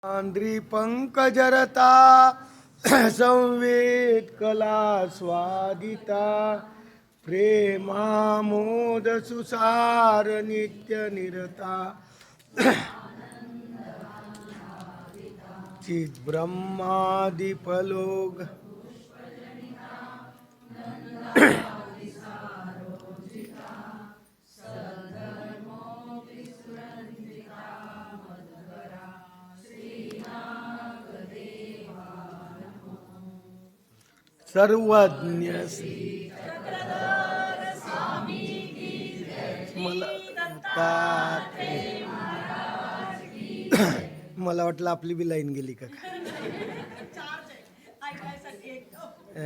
Andriy पंकजरता संवेद कला स्वादिता प्रेमामोद सुसार नित्य निरता चित ब्रह्मादिपलोग सर्वज्ञ मला वाटलं आपली बी लाईन गेली का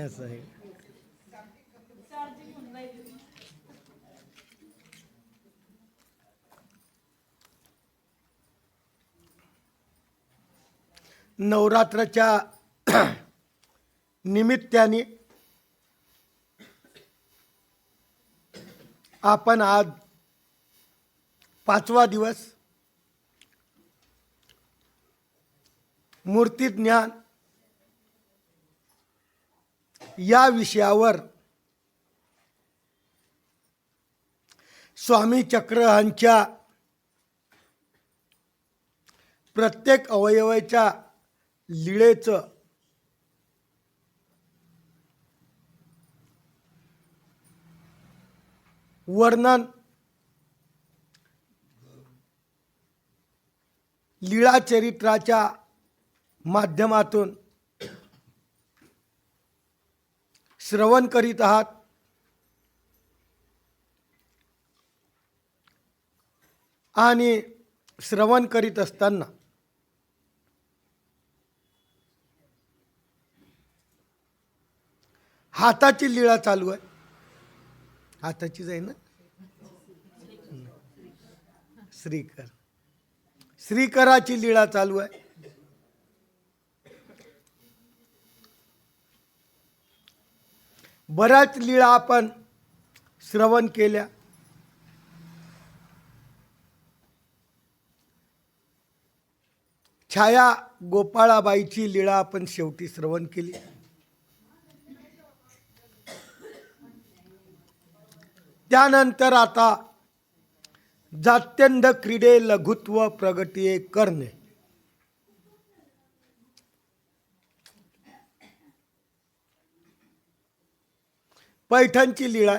असं आहे. नवरात्राच्या निमित्ताने आपण आज 5वा दिवस मूर्ती ज्ञान या विषयावर स्वामी चक्रहांच्या प्रत्येक अवयवाच्या लीळेचं वर्णन लीळा चरित्राच्या माध्यमातून श्रवण करीत आहात. आणि श्रवण करीत असताना हाताची लीळा चालू आहे. हाताचीच आहे ना, श्रीकर श्रीकराची लीळा चालू आहे. बऱ्याच लीळा आपण श्रवण केल्या. छाया गोपाळाबाईची लीळा आपण शेवटी श्रवण केली. त्यानंतर आता जात्यंध क्रीडे लघुत्व प्रगतीये करणे पैठणची लीळा.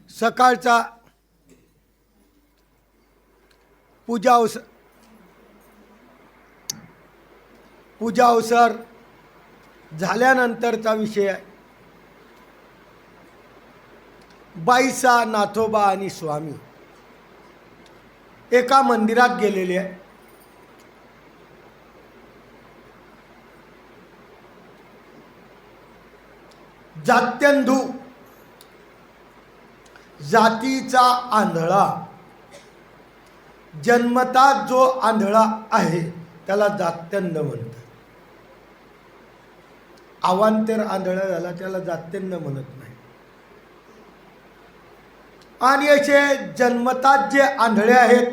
सकाळचा पूजा अवसर झाल्यानंतरचा विषय आहे. बाईसा, नाथोबा आणि स्वामी एका मंदिरात गेलेले आहे. जात्यंधू जातीचा आंधळा, जन्मतात जो आंधळा आहे त्याला जात्यंध म्हणतात. अवांतर आंधळा झाला त्याला जात्यंध म्हणत नाही. आणि असे जन्मतात जे आंधळे आहेत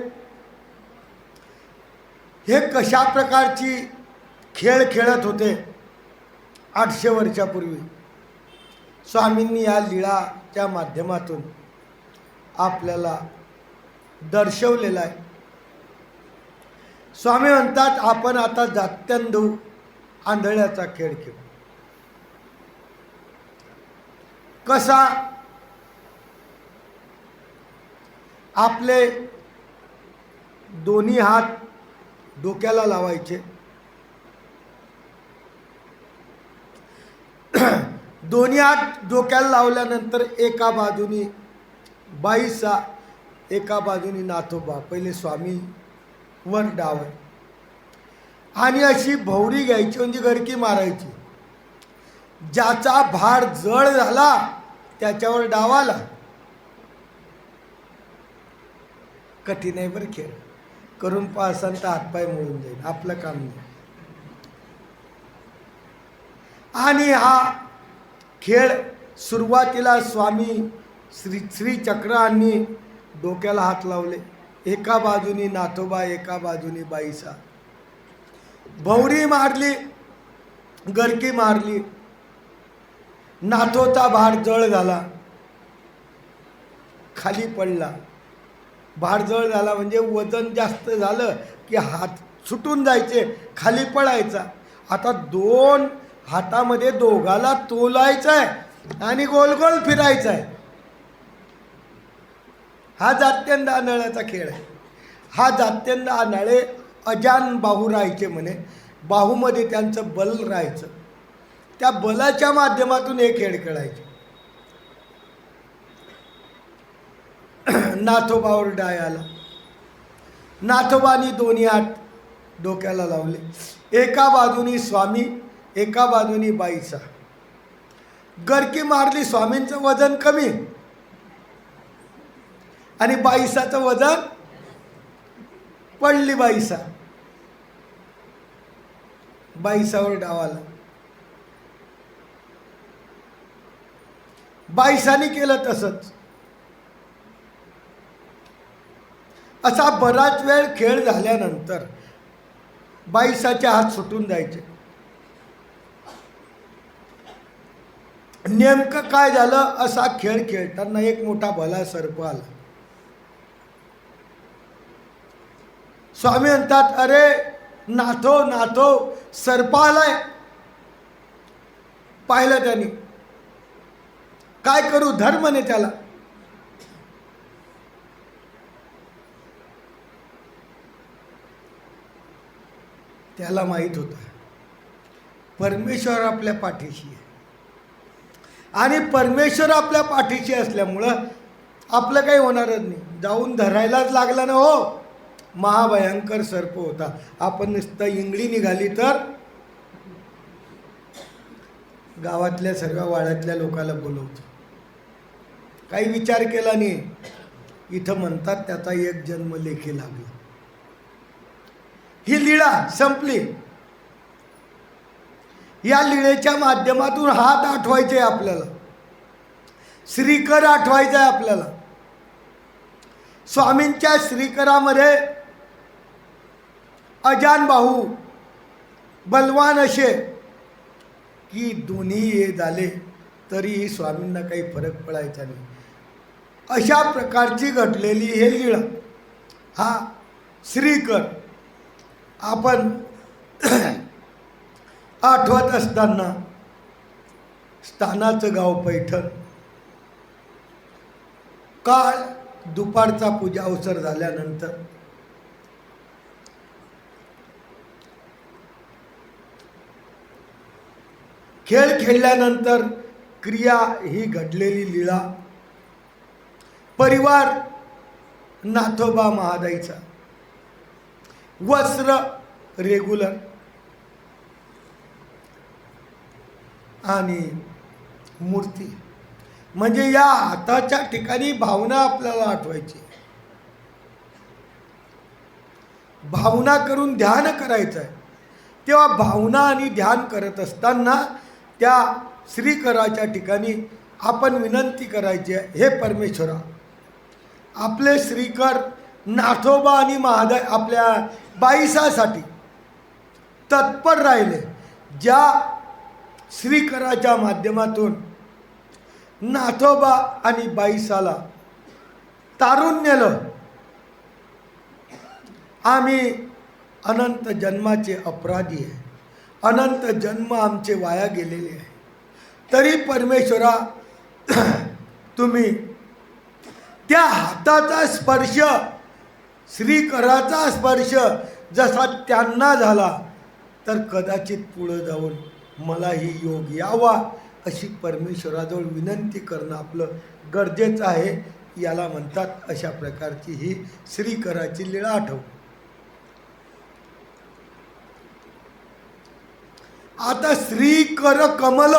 हे कशा प्रकारची खेळ खेळत होते 800 वर्षापूर्वी स्वामींनी या लीळाच्या माध्यमातून आपल्याला दर्शवलेला आहे. स्वामी म्हणतात आपण आता जात्यंधू आंधळ्याचा खेळ खेळू. कसा? आपले दोन्ही हात डोक्याला लावायचे. दोन्ही हात डोक्याला लावल्यानंतर एका बाजूनी बाईसा, एका बाजूनी नाथोबा. पहिले स्वामी वर डाव आणि अशी भौरी घ्यायची म्हणजे गरकी मारायची. ज्याचा भार जड झाला त्याच्यावर डावाला. कठीण आहे बरं खेळ. करून पाहसान तर हातपाय मोडून जाईल. आपलं काम नाही. आणि हा खेळ सुरुवातीला स्वामी श्री चक्रांनी डोक्याला हात लावले एका बाजूनी नाथोबा, एका बाजूनी बाईसा. भौरी मारली, गरकी मारली, नाथोचा भार जळ झाला, खाली पडला. भार जळ झाला म्हणजे वजन जास्त झालं की हात सुटून जायचे, खाली पडायचा. आता दोन हातामध्ये दोघाला तोलायचं आहे आणि गोल गोल फिरायचं आहे. हा जात्यंद आंधळ्याचा खेळ आहे. हा जात्यंद आंधळे अजान बाहू राहायचे म्हणे. बाहूमध्ये त्यांचं बल राहायचं. त्या बलाच्या माध्यमातून हे खेळ खेळायचे. नाथोबावर डाय आला. नाथोबानी दोन्ही हात डोक्याला लावले. एका बाजूनी स्वामी, एका बाजूनी बाईसा. गरकी मारली. स्वामींचं वजन कमी आणि बाईसाचं वजन, पडली बाईसा. बाईसावर डाव आला. बाईसाने केलं तसंच. असा बराच वेळ खेळ झाल्यानंतर बाईसाचे हात सुटून जायचे. नेमकं काय झालं, असा खेळ खेळताना एक मोठा भला सर्प आला. स्वामी म्हणतात, अरे नाथो नाथो, सर्प आलाय. पाहिलं त्यांनी. काय करू, धर म्हणे त्याला. त्याला माहीत होतं परमेश्वर आपल्या पाठीशी आहे आणि परमेश्वर आपल्या पाठीशी असल्यामुळं आपलं काही होणारच नाही. जाऊन धरायलाच लागला ना हो. महाभयंकर सर्प होता. आपण नुसतं इंगळी निघाली तर गावातल्या सर्व वाड्यातल्या लोकांना बोलवतो. काही विचार केला नाही. इथं म्हणतात त्याचा एक जन्म लेखी लागला. ही लीळा संपली. या लीळेच्या माध्यमातून हात आठवायचे आपल्याला, श्रीकर आठवायचा आहे आपल्याला. स्वामींच्या श्रीकरामध्ये अजान बाहू बलवान असे की दोन्ही हे झाले तरीही स्वामींना काही फरक पडायचा नाही. अशा प्रकारची घडलेली हे लीळा, हा श्रीकर आपण आठवत असताना स्थानाचं गाव पैठण. काळ दुपारचा पूजा अवसर झाल्यानंतर खेळ खेळल्यानंतर क्रिया ही घडलेली लीळा. परिवार नाथोबा महादाईचा, वस्त्र रेग्युलर आणि मूर्ती. म्हणजे या हाताच्या ठिकाणी भावना आपल्याला आठवायची. भावना करून ध्यान करायचं आहे. तेव्हा भावना आणि ध्यान करत असताना त्या श्रीकराच्या ठिकाणी आपण विनंती करायची आहे, हे परमेश्वरा, आपले श्रीकर नाथोबा आणि महादाई आपल्या बाईसासाठी तत्पर राहिले. ज्या श्रीकराच्या माध्यमातून नाथोबा आणि बाईसाला तारून नेलं, आम्ही अनंत जन्माचे अपराधी आहे. अनंत जन्म आमचे वाया गेलेले आहे. तरी परमेश्वरा तुम्ही त्या हाताचा स्पर्श, श्रीकराचा स्पर्श जसा त्यांना झाला तर कदाचित पुढं जाऊन मलाही योग यावा अशी परमेश्वराजवळ विनंती करणं आपलं गरजेचं आहे. याला म्हणतात अशा प्रकारची ही श्रीकराची लीळा आठव. आता श्रीकर कमल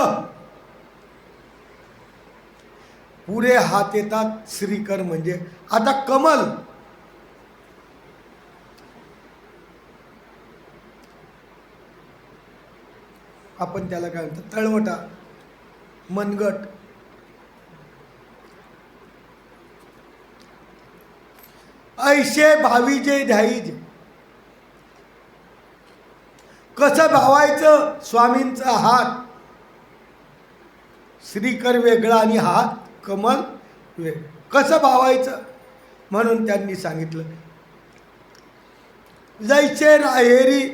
पुरे हात येतात. श्रीकर म्हणजे आता कमल. आपण त्याला काय म्हणतो, तळवटा, मनगट ऐशे भावी जे ध्याईज. कसं भावायचं? स्वामींचा हात श्रीकर वेगळा आणि हात कमल वेगळं. कसं भावायचं? म्हणून त्यांनी सांगितलं, जैसे राहेरी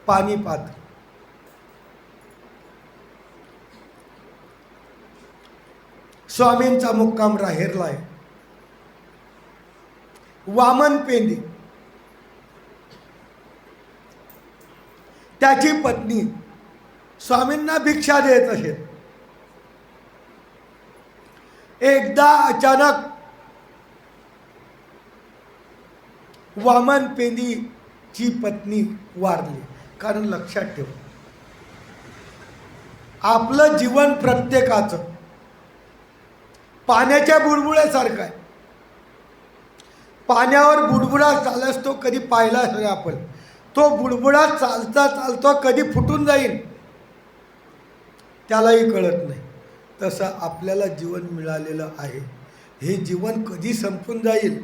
पाणी पात्र. स्वामींचा मुक्काम राहेरला आहे. वामन पेंडी त्याची पत्नी स्वामींना भिक्षा देत असे. एकदा अचानक वामन पेंडीची पत्नी वारली. कारण लक्षात ठेव, आपलं जीवन प्रत्येकाचं पाण्याच्या बुडबुड्यासारखं आहे. पाण्यावर बुडबुडा चालस तो कधी पाहिला असेल आपण. तो बुडबुडा चालता चालता कधी फुटून जाईल त्यालाही कळत नाही. तसं आपल्याला जीवन मिळालेलं आहे. हे जीवन कधी संपून जाईल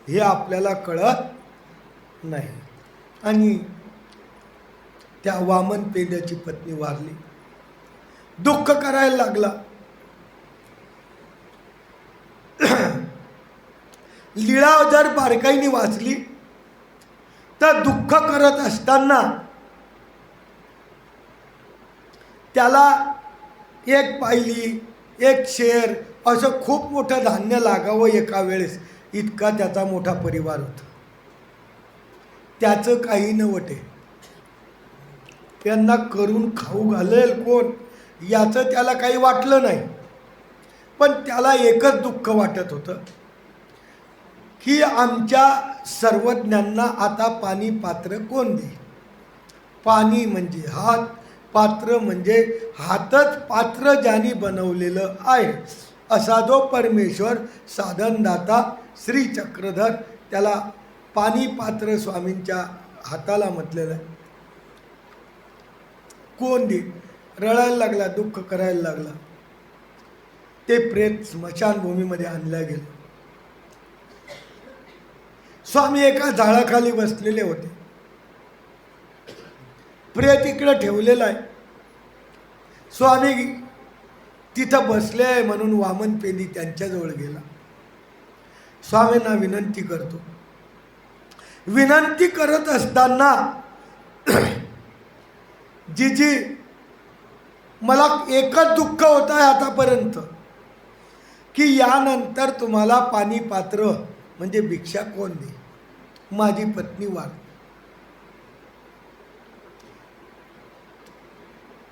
हे आपल्याला कळत नाही. आणि त्या वामन पेंड्याची पत्नी वारली. दुःख करायला लागला. लीळा जर बारकाईने वाचली तर दुःख करत असताना त्याला एक पायली, एक शेर असं खूप मोठं धान्य लागावं एका वेळेस, इतका त्याचा मोठा परिवार होता. त्याचं काही नव्हते. त्यांना करून खाऊ घालेल कोण याचं त्याला काही वाटलं नाही. पण त्याला एकच दुःख वाटत होतं की आमच्या सर्वज्ञांना आता पाणी पात्र कोण देईल. पाणी म्हणजे हात, पात्र म्हणजे हातच पात्र ज्यांनी बनवलेलं आहे असा जो परमेश्वर साधनदाता श्री चक्रधर, त्याला पाणी पात्र स्वामींच्या हाताला म्हटलेलं आहे. कोण देईल? रडायला लागला, दुःख करायला लागला. ते प्रेत स्मशानभूमीमध्ये आणलं गेलं. स्वामी एका झाडाखाली बसलेले होते. प्रेत इकडं ठेवलेला आहे. स्वामी तिथं बसले आहे म्हणून वामन पेंडी त्यांच्याजवळ गेला. स्वामींना विनंती करतो. विनंती करत असताना जी मला एकच दुःख होत आहे आतापर्यंत की यानंतर तुम्हाला पाणी पात्र म्हणजे भिक्षा कोण दे. माझी पत्नी वार.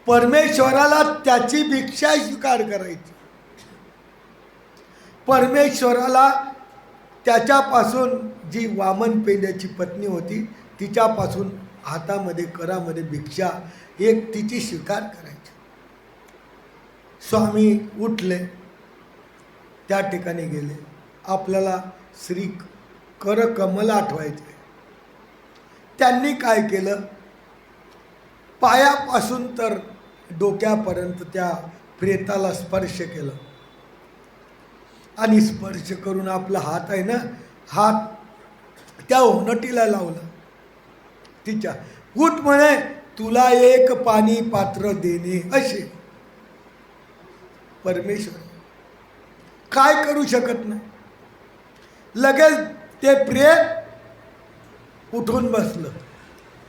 परमेश्वराला त्याची भिक्षा स्वीकार करायची. परमेश्वराला त्याच्यापासून जी वामन पेंड्याची पत्नी होती तिच्यापासून हातामध्ये करामध्ये भिक्षा एक तिची स्वीकार करायची. स्वामी उठले, त्या ठिकाणी गेले. आपल्याला श्री करकमल आठवायचे. त्यांनी काय केलं, पायापासून तर डोक्यापर्यंत त्या प्रेताला स्पर्श केलं आणि स्पर्श करून आपला हात आहे ना, हात त्या ओनटीला लावला. तिच्या उठ म्हणे, तुला एक पाणी पात्र देणे असे. परमेश्वर काय करू शकत नाही. लगेच ते प्रेत उठून बसलं.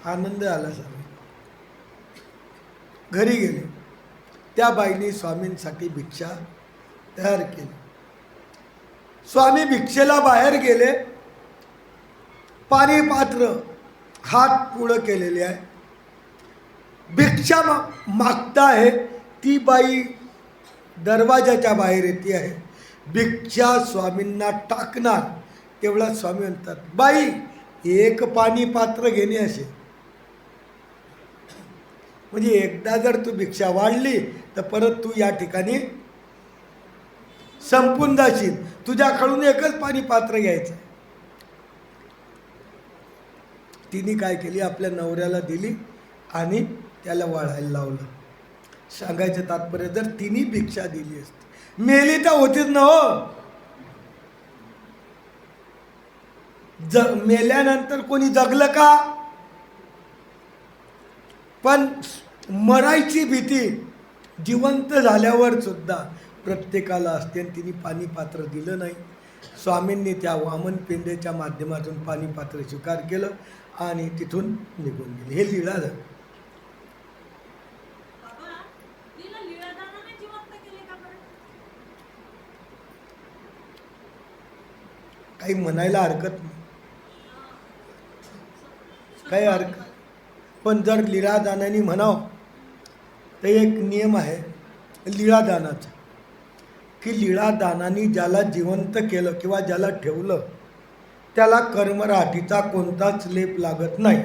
आनंद आला सगळं. घरी गेले. त्या बाईने स्वामींसाठी भिक्षा तयार केली. स्वामी भिक्षेला बाहेर गेले. पाणी पात्र हात पुढं केलेले आहे. भिक्षा मागता आहे. ती बाई दरवाजाच्या बाहेर येते आहे. भिक्षा स्वामींना टाकणार तेवढा स्वामी म्हणतात, बाई एक पाणी पात्र घेणे असे. म्हणजे एकदा जर तू भिक्षा वाढली तर परत तू या ठिकाणी संपून जाशील. तुझ्याकडून एकच पाणी पात्र घ्यायचं. तिने काय केली, आपल्या नवऱ्याला दिली आणि त्याला वाढायला लावलं. सांगायचं तात्पर्य, जर तिने भिक्षा दिली असती, मेली तर होतीच ना हो. मेल्यानंतर कोणी जगलं का? पण मरायची भीती जिवंत झाल्यावर सुद्धा प्रत्येकाला असते. आणि तिने पाणी पात्र दिलं नाही. स्वामींनी त्या वामन पेंड्याच्या माध्यमातून पाणी पात्र स्वीकार केलं आणि तिथून निघून गेले. हे लीळा झालं. काही म्हणायला हरकत नाही, काही हरकत. पण जर लीळादानाने म्हणावं तर एक नियम आहे लीळादानाचा, की लीळादानाने ज्याला जिवंत केलं किंवा ज्याला ठेवलं त्याला कर्मराठीचा कोणताच लेप लागत नाही.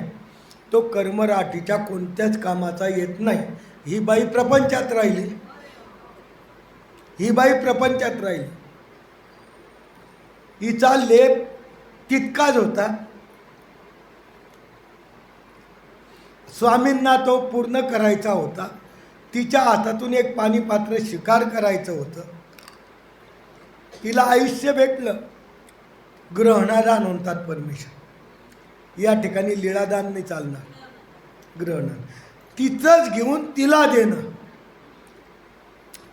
तो कर्मराठीच्या कोणत्याच कामाचा येत नाही. ही बाई प्रपंचात राहिली, ही बाई प्रपंचात राहिली. हिचा लेप तितकाच होता. स्वामींना तो पूर्ण करायचा होता. तिच्या हातातून एक पाणी पात्र स्वीकार करायचं होतं. तिला आयुष्य भेटलं. ग्रहणादान म्हणतात परमेश्वर. या ठिकाणी लीळादान नाही चालणार, ग्रहणादान. तिचंच घेऊन तिला देणं.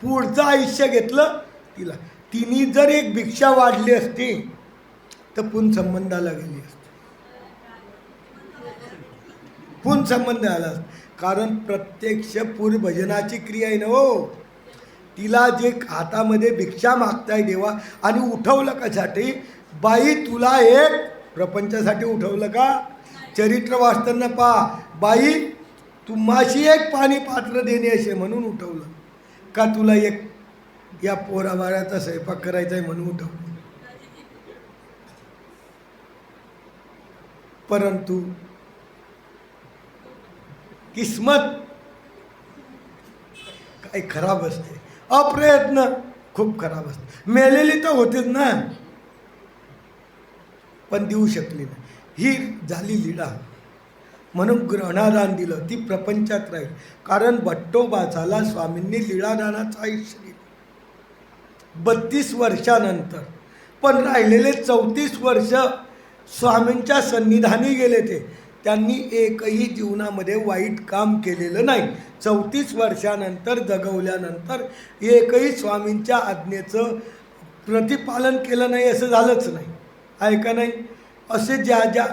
पुढचं आयुष्य घेतलं तिला. तिने जर एक भिक्षा वाढली असती तर पुन संबंधाला गेली असती, पुन संबंध आला. कारण प्रत्यक्ष पूर्वभजनाची क्रिया आहे ना हो. तिला जे हातामध्ये भिक्षा मागताय देवा, आणि उठवलं कशासाठी? बाई तुला एक प्रपंचासाठी उठवलं का? चरित्र वाचताना पहा, बाई तुम्हाशी एक पाणी पात्र देणे असे म्हणून उठवलं का? तुला एक या पोराबाळाचा स्वयंपाक करायचा आहे म्हणून उठवलं. परंतु किस्मत काही खराब असते, अप्रयत्न खूप खराब असते. मेलेली तर होतेच ना, पण देऊ शकली नाही. ही झाली लीळा. म्हणून ग्रहणादान दिलं. ती प्रपंचात राहील. कारण भट्टोबाचाला स्वामींनी लीळादानाचं आयुष्य दिलं 32 वर्षानंतर. पण राहिलेले 34 वर्ष स्वामींच्या सन्निधानी गेले. त्यांनी एकही जीवनामध्ये वाईट काम केलेलं नाही. 34 वर्षानंतर जगवल्यानंतर एकही स्वामींच्या आज्ञेचं प्रतिपालन केलं नाही असं झालंच नाही. आहे का नाही? असे ज्या ज्या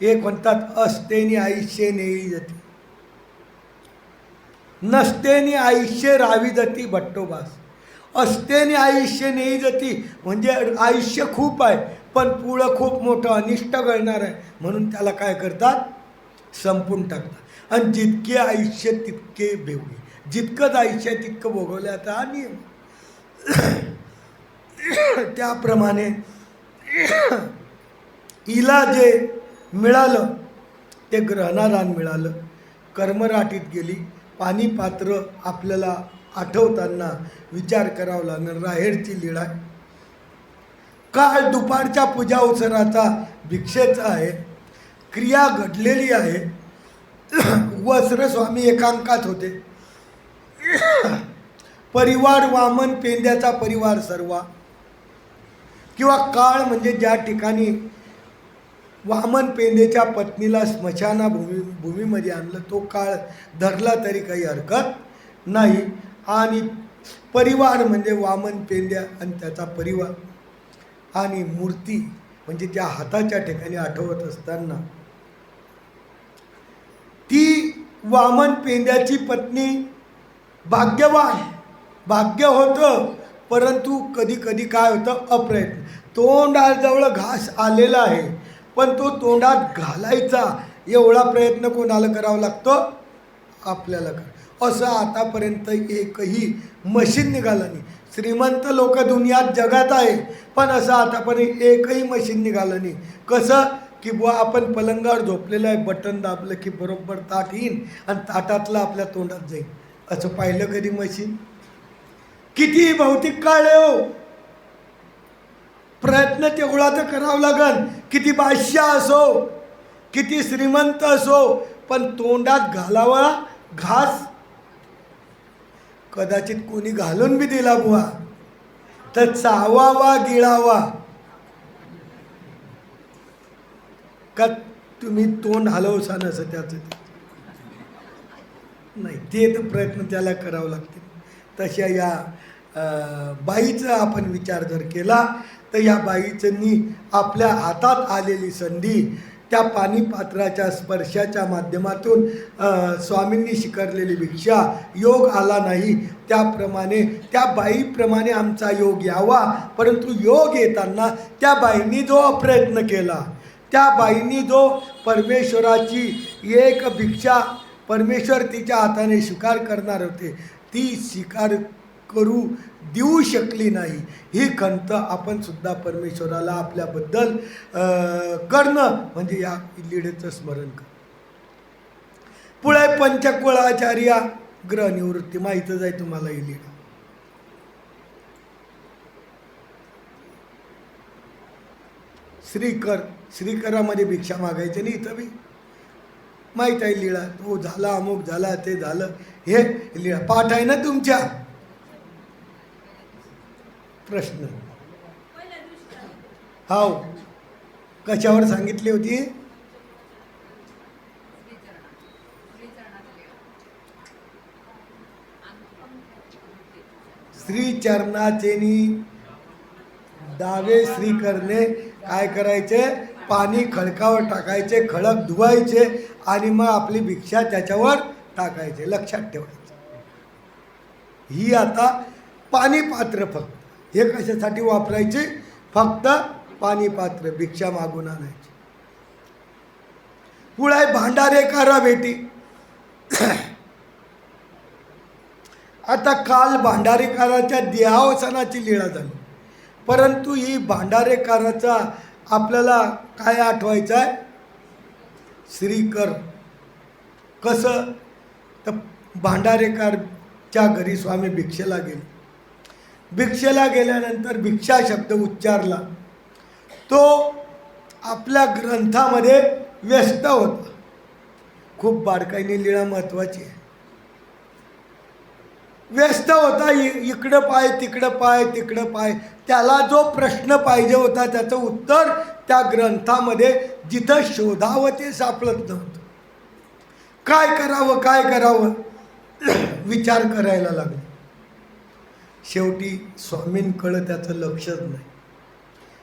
एक म्हणतात असतेनी आयुष्य नेई जाती, नसतेनी आयुष्य रावी जाती भट्टोबास. असतेनी आयुष्य नेई जाती म्हणजे आयुष्य खूप आहे पण पुढं खूप मोठं अनिष्ट घडणार आहे म्हणून त्याला काय करतात? संपून टाकतात. आणि जितके आयुष्य तितके बेवडी, जितकंच आयुष्य तितकं भोगवलं. आता हा नियम. त्याप्रमाणे हिला जे मिळालं ते ग्रहणादान मिळालं. कर्मराठीत गेली. पाणी पात्र आपल्याला आठवताना विचार करावा लागणार. राहेरची लीळा. काळ दुपारच्या पूजा उत्सवाचा भिक्षेचा आहे. क्रिया घडलेली आहे. वस्त्र स्वामी एकांकात होते. परिवार वामन पेंड्याचा परिवार सर्वा, किंवा काळ म्हणजे ज्या ठिकाणी वामन पेंडेच्या पत्नीला स्मशाना भूमीमध्ये आणलं तो काळ धरला तरी काही हरकत नाही. आणि परिवार म्हणजे वामन पेंड्या आणि त्याचा परिवार. आणि मूर्ती म्हणजे ज्या हाताच्या ठिकाणी आठवत असताना ती वामन पेंड्याची पत्नी भाग्यवान. भाग्य होतं परंतु कधी कधी काय होतं? अप्रयत्न. तोंडाजवळ घास आलेला आहे पण तो तोंडात घालायचा एवढा प्रयत्न कोणाला करावा लागतो? आपल्याला कर. असं आतापर्यंत एकही मशीन निघालं नाही. श्रीमंत लोक दुनियात जगात आहे पण असं आतापर्यंत एकही मशीन निघालं नाही. कसं की बुवा आपण पलंगावर झोपलेलं आहे, बटन दाबलं की बरोबर ताट येईन आणि ताटातलं आपल्या तोंडात जाईल. असं पाहिलं कधी मशीन? किती भौतिक काळ आहे हो. प्रयत्न तेवढा तर करावं लागेल. किती बादशाह असो, किती श्रीमंत असो, पण तोंडात घालावा घास कदाचित कोणी घालून बी दिला बुवा तर चावावा गिळावा. का तुम्ही तोंड हलवसान असं त्याचं नाही, ते तर प्रयत्न त्याला करावं लागतील. तशा या बाईचा आपण विचार जर केला तर या बाईचंनी आपल्या हातात आलेली संधी, त्या पाणीपात्राच्या स्पर्शाच्या माध्यमातून स्वामींनी स्वीकारलेली भिक्षा, योग आला नाही त्याप्रमाणे त्या बाईप्रमाणे आमचा योग यावा. परंतु योग येताना त्या बाईंनी जो प्रयत्न केला, त्या बाईंनी जो परमेश्वराची एक भिक्षा परमेश्वर तिच्या हाताने स्वीकार करणार होते, ती स्वीकार करू देऊ शकली नाही. ही खंत आपण सुद्धा परमेश्वराला आपल्याबद्दल करणं म्हणजे या लीळेचं स्मरण कर. पुढे पंचकुळाचार्या ग्रहनिवृत्ती माहीतच आहे तुम्हाला ही लीळा. श्रीकरामध्ये भिक्षा मागायची नाही, इथं बी माहीत आहे लीळा. तो झाला, अमुक झाला, ते झालं, हे लीळा पाठ आहे ना तुमच्या. प्रश्न हाव कशावर सांगितली होती? श्रीचरणाचेनी दावे श्रीकरणे काय करायचे? पाणी खडकावर टाकायचे, खडक धुवायचे आणि मग आपली भिक्षा त्याच्यावर टाकायचे. लक्षात ठेवायचं. ही आता पाणी पात्र फक्त हे कशासाठी वापरायचे? फक्त पाणी पात्र भिक्षा मागून आणायची. पुढे भांडारेकारा भेटी. आता काल भांडारेकाराच्या देहावसानाची लीळा झाली, परंतु ही भांडारेकाराचा आपल्याला काय आठवायचं आहे? श्रीकर. कसं तर भांडारेकरच्या घरी स्वामी भिक्षेला गेले. भिक्षेला गेल्यानंतर भिक्षा शब्द उच्चारला. तो आपल्या ग्रंथामध्ये व्यस्त होता. खूप बारकाईने लीळा महत्त्वाची आहे. व्यस्त होता, इकडं पाय तिकडं पाय तिकडं पाय. त्याला जो प्रश्न पाहिजे होता त्याचं उत्तर त्या ग्रंथामध्ये जिथं शोधावं ते सापडत नव्हतं. काय करावं विचार करायला लागले. शेवटी स्वामींकडं त्याचं लक्षच नाही.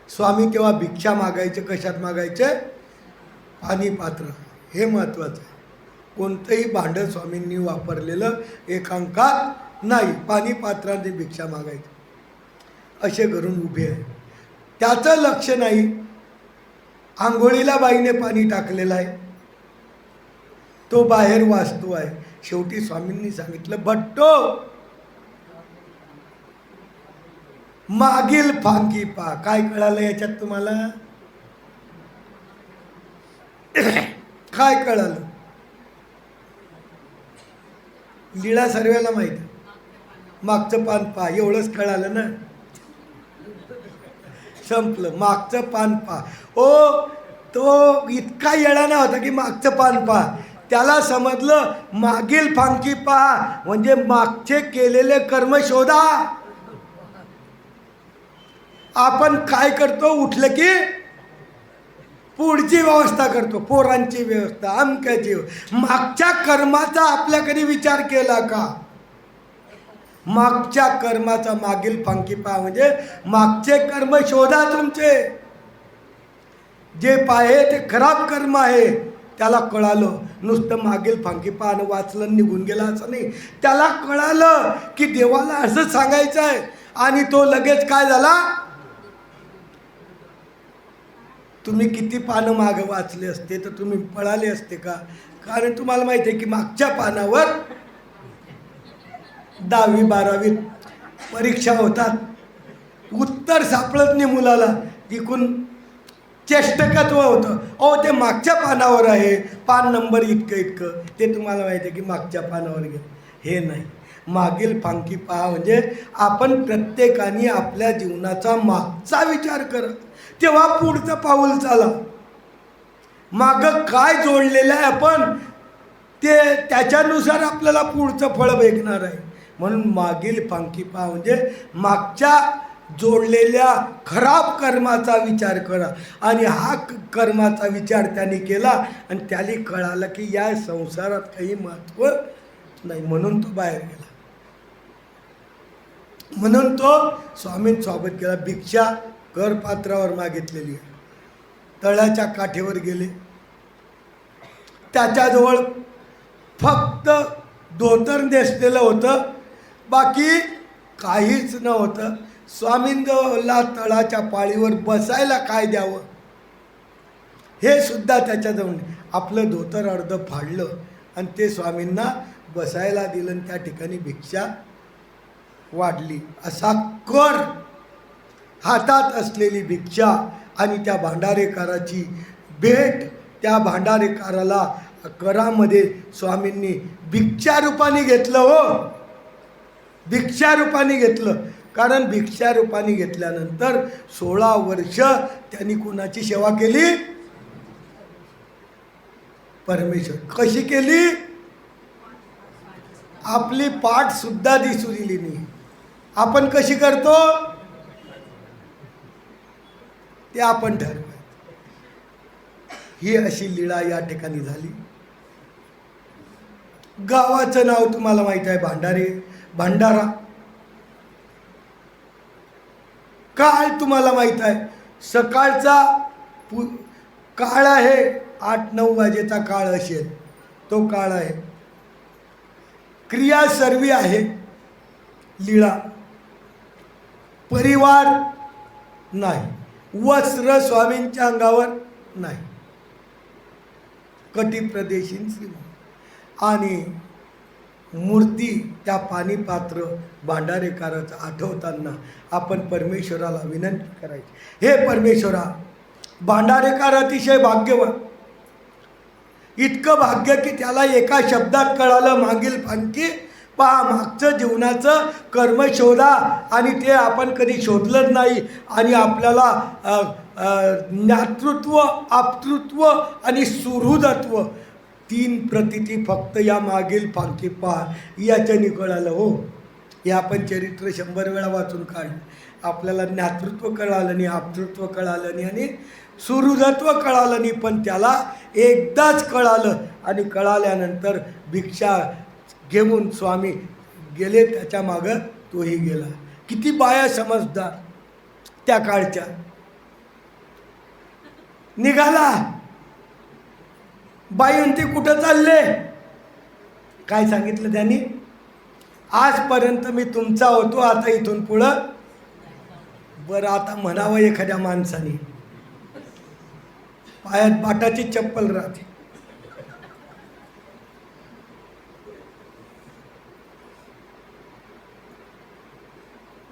स्वामी तेव्हा भिक्षा मागायचे, कशात मागायचे? पाणी पात्र. हे महत्त्वाचं आहे. कोणतंही भांडं स्वामींनी वापरलेलं एकांकात नाही. पाणी पात्राने भिक्षा मागायची असे करून उभे आहे. त्याचं लक्ष नाही. आंघोळीला बाईने पाणी टाकलेलं आहे, तो बाहेर वाचतो आहे. शेवटी स्वामींनी सांगितलं, भट्टो मागील फांकी पा. काय कळालं याच्यात तुम्हाला? काय कळालं? लीळा सर्वाला माहिती. मागचं पान पा एवढंच कळालं ना. संपलं. मागचं पान पा. ओ तो इतका येडाना होता की मागचं पान पा. त्याला समजलं मागील फांकी पहा म्हणजे मागचे केलेले कर्म शोधा. आपण काय करतो? उठलं की पुढची व्यवस्था करतो, पोरांची व्यवस्था, अमक्याची. मागच्या कर्माचा आपल्याकडे विचार केला का? मागच्या कर्माचा मागील फांकी पहा म्हणजे मागचे कर्म शोधा. तुमचे जे पाहे ते खराब कर्म आहे त्याला कळालं. नुसतं मागील फांकी पाहणं वाचलं निघून गेला असं नाही. त्याला कळालं की देवाला असं सांगायचं आहे. आणि तो लगेच काय झाला? तुम्ही किती पानं मागं वाचले असते तर तुम्ही पळाले असते का? कारण तुम्हाला माहिती आहे की मागच्या पानावर 10वी 12वी परीक्षा होतात. उत्तर सापडत नाही मुलाला. इकून चेष्टकत्व होतं. ते मागच्या पानावर आहे, पान नंबर इतकं. ते तुम्हाला माहिती आहे की मागच्या पानावर गेलं. हे नाही. मागील फांकी पहा म्हणजे आपण प्रत्येकाने आपल्या जीवनाचा मागचा विचार करा, तेव्हा पुढचं पाऊल चाला. मागं काय जोडलेलं आहे आपण ते त्याच्यानुसार आपल्याला पुढचं फळ भेटणार आहे. म्हणून मागील फांकी पहा म्हणजे मागच्या जोडलेल्या खराब कर्माचा विचार करा. आणि हा कर्माचा विचार त्याने केला आणि त्याला कळालं की या संसारात काही महत्त्व नाही, म्हणून तो बाहेर गेला. म्हणून तो स्वामींसोबत गेला. भिक्षा करपात्रावर मागितलेली आहे. तळ्याच्या काठेवर गेले. त्याच्याजवळ फक्त धोतर नेसलेलं होतं, बाकी काहीच नव्हतं. स्वामींला तळाच्या पाळीवर बसायला काय द्यावं हे सुद्धा त्याच्याजवळ. आपलं धोतर अर्ध फाडलं आणि ते स्वामींना बसायला दिलं आणि त्या ठिकाणी भिक्षा वाढली. असा कर, हातात असलेली भिक्षा आणि त्या भांडारेकाराची भेट. त्या भांडारेकाराला करामध्ये स्वामींनी भिक्षा रूपाने घेतलं. हो, भिक्षा रूपाने घेतलं. कारण भिक्षा रूपाने घेतल्यानंतर 16 वर्ष त्यांनी कोणाची सेवा केली? परमेश्वर. कशी केली? आपली पाठ सुद्धा दिसू दिली नाही. आपण कशी करतो ते आपण ठरवायचं. ही अशी लीळा या ठिकाणी झाली. गावाचं नाव तुम्हाला माहित आहे, भंडारा. काळ तुम्हाला माहित आहे, सकाळचा काळ आहे, 8-9 वाजेचा काळ असेल तो काळ आहे. क्रिया सर्वी आहे. लीळा. परिवार नाही. वस्त्र स्वामींच्या अंगावर नाही. कटी प्रदेशीन श्रीमंत. आणि मूर्ती त्या पाणी पात्र भांडारेकाराचं आठवताना आपण परमेश्वराला विनंती करायची, हे परमेश्वरा, भांडारेकार अतिशय भाग्यवान. इतकं भाग्य की त्याला एका शब्दात कळालं, मागील फांकी पहा. मागचं जीवनाचं कर्म शोधा आणि ते आपण कधी शोधलंच नाही. आणि आपल्याला ज्ञातृत्व, आप्तृत्व आणि सुहृदत्व 3 प्रतीती फक्त या मागील फांकी पहा याच्याने कळालं. हो, हे आपण चरित्र 100 वेळा वाचून काढलं. आपल्याला ज्ञातृत्व कळालं नाही, आप्तृत्व कळालं नाही आणि सुहृदत्व कळालं नाही. पण त्याला एकदाच कळालं आणि कळाल्यानंतर भिक्षा घेऊन स्वामी गेले त्याच्या मागं, तोही गेला. किती बाया समजदार त्या काळच्या. निघाला. बाई म्हणते कुठं चालले? काय सांगितलं त्यांनी? आजपर्यंत मी तुमचा होतो, आता इथून पुढं. बरं, आता म्हणावं एखाद्या माणसाने, पायात बाटाची चप्पल राहते.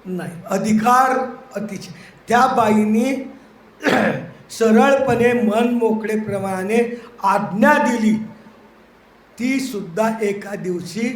नाही, अधिकार अतिशय. त्या बाईनी सरळपणे मन मोकळेप्रमाणे आज्ञा दिली. ती सुद्धा एका दिवशी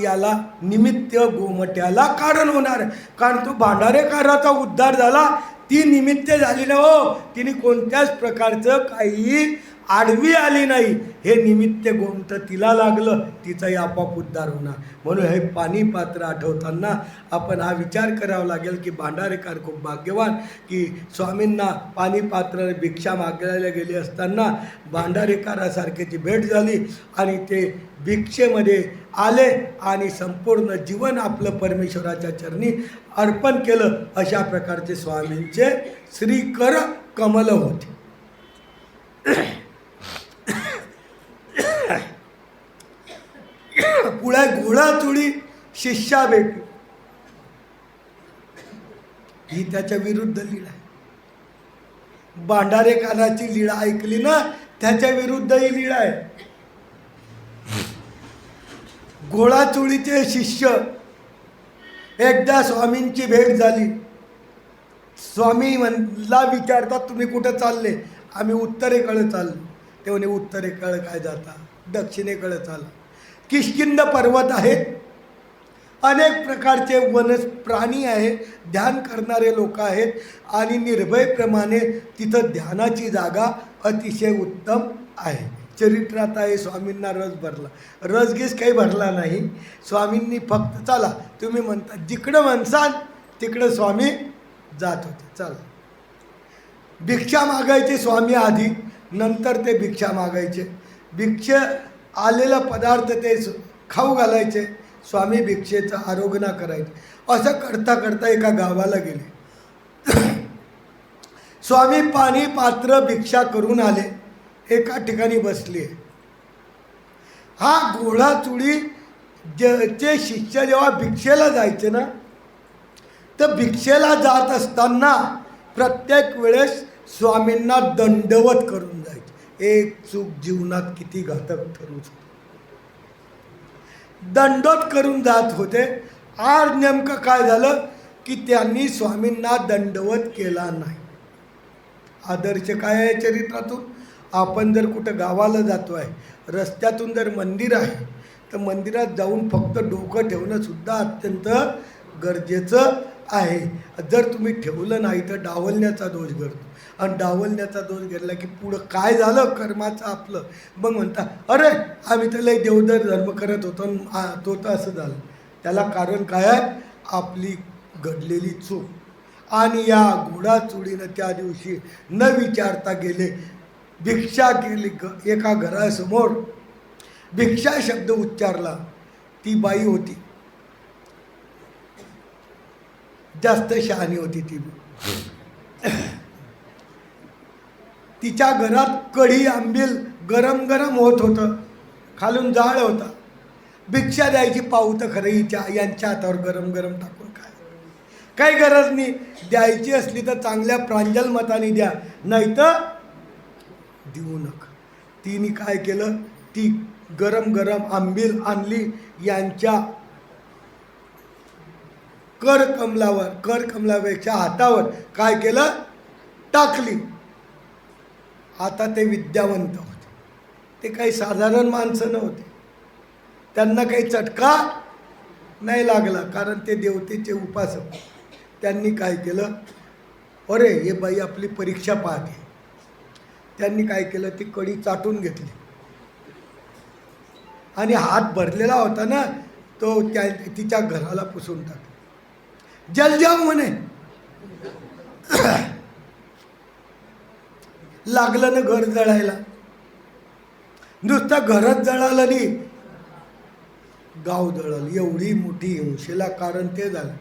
याला निमित्त गोमट्याला कारण होणार. कारण तो भांडारेकाराचा उद्धार झाला, ती निमित्त झाली ना. हो, तिने कोणत्याच प्रकारचं काही आडवी आली नाही. हे निमित्त गोमट तिला लागलं, तिचाही आपोआप उद्धार होणार. म्हणून हे पाणी पात्र आठवताना आपण हा विचार करावा लागेल की भांडारेकार खूप भाग्यवान की स्वामींना पाणी पात्र भिक्षा मागायला गेले असताना भांडारेकारासारख्याची भेट झाली आणि ते भिक्षेमध्ये आले आणि संपूर्ण जीवन आपलं परमेश्वराच्या चरणी अर्पण केलं. अशा प्रकारचे स्वामींचे श्रीकर कमल होते. पुढे घोडाचुळी शिष्या भेटली. ही त्याच्या विरुद्ध लीळा आहे. भांडारेकाराची लीळा ऐकली ना, त्याच्या विरुद्ध ही लीळा आहे. घोडाचुळीचे शिष्य एकदा स्वामींची भेट झाली. स्वामी म्हणला विचारतात, तुम्ही कुठं चालले? आम्ही उत्तरेकडे चाललो. ते म्हणे, उत्तरेकडे काय जाता? दक्षिणेकडे चाललो. किष्किंध पर्वत आहेत, अनेक प्रकारचे प्राणी आहेत, ध्यान करणारे लोक आहेत आणि निर्भयप्रमाणे तिथं ध्यानाची जागा अतिशय उत्तम आहे. चरित्रात आहे. स्वामींना रस भरला. रसगीस काही भरला नाही. स्वामींनी फक्त चला तुम्ही म्हणता जिकडं म्हणसाल तिकडं स्वामी जात होते. चला, भिक्षा मागायचे स्वामी आधी, नंतर ते भिक्षा मागायचे. भिक्षा आलेला पदार्थ ते खाऊ घालायचे, स्वामी भिक्षेचा आरोग्य करायचे. असं करता करता एका गावाला गेले. स्वामी पाणी पात्र भिक्षा करून आले, एका ठिकाणी बसले. हा घोडाचुडी चे शिष्य जेव्हा भिक्षेला जायचे ना, तर भिक्षेला जात असताना प्रत्येक वेळेस स्वामींना दंडवत करून जायचे. एक चूक जीवनात किती घातक ठरू शकते. दंडवत करून जात होते. आज नेमकं काय झालं की त्यांनी स्वामींना दंडवत केला नाही. आदर्श काय आहे चरित्रातून? आपण जर कुठं गावाला जातो आहे, रस्त्यातून जर मंदिर आहे, तर मंदिरात जाऊन फक्त डोकं ठेवणं सुद्धा अत्यंत गरजेचं आहे. जर तुम्ही ठेवलं नाही तर डावलण्याचा दोष घडतो, आणि डावलण्याचा दोष घडला की पुढं काय झालं कर्माचं आपलं, मग म्हणता अरे आम्ही तर लय देवदर धर्म करत होतो, तो तर असं झालं. त्याला कारण काय आहे? आपली घडलेली चूक. आणि या घोडाचुडीनं त्या दिवशी न विचारता गेले, भिक्षा केली. एका घरासमोर भिक्षा शब्द उच्चारला. ती बाई होती, जास्त शहाणी होती ती. तिच्या घरात कढी आंबील गरम गरम होत होतं, खालून जाळ होता. भिक्षा द्यायची पावतं खरं हिच्या यांच्या हातावर गरम गरम टाकून. काही गरज नाही, द्यायची असली तर चांगल्या प्रांजल मताने द्या, नाही तर देऊ नका. तिने काय केलं, ती गरम गरम आंबील आणली, यांच्या करकमलापेक्षा हातावर काय केलं, टाकली. आता ते विद्यावंत होते, ते काही साधारण माणसं नव्हते. त्यांना काही चटका नाही लागला, कारण ते देवतेचे उपासक. त्यांनी काय केलं, अरे हे बाई आपली परीक्षा पाहते. त्यांनी काय केलं, ती कढी चाटून घेतली, आणि हात भरलेला होता ना तो तिच्या घराला पुसून टाकला. जलजाव म्हणे. लागलं ना घर जळायला. नुसतं घरच जळालं नाही, गाव जळालं. एवढी मोठी हिंसेला कारण ते झालं.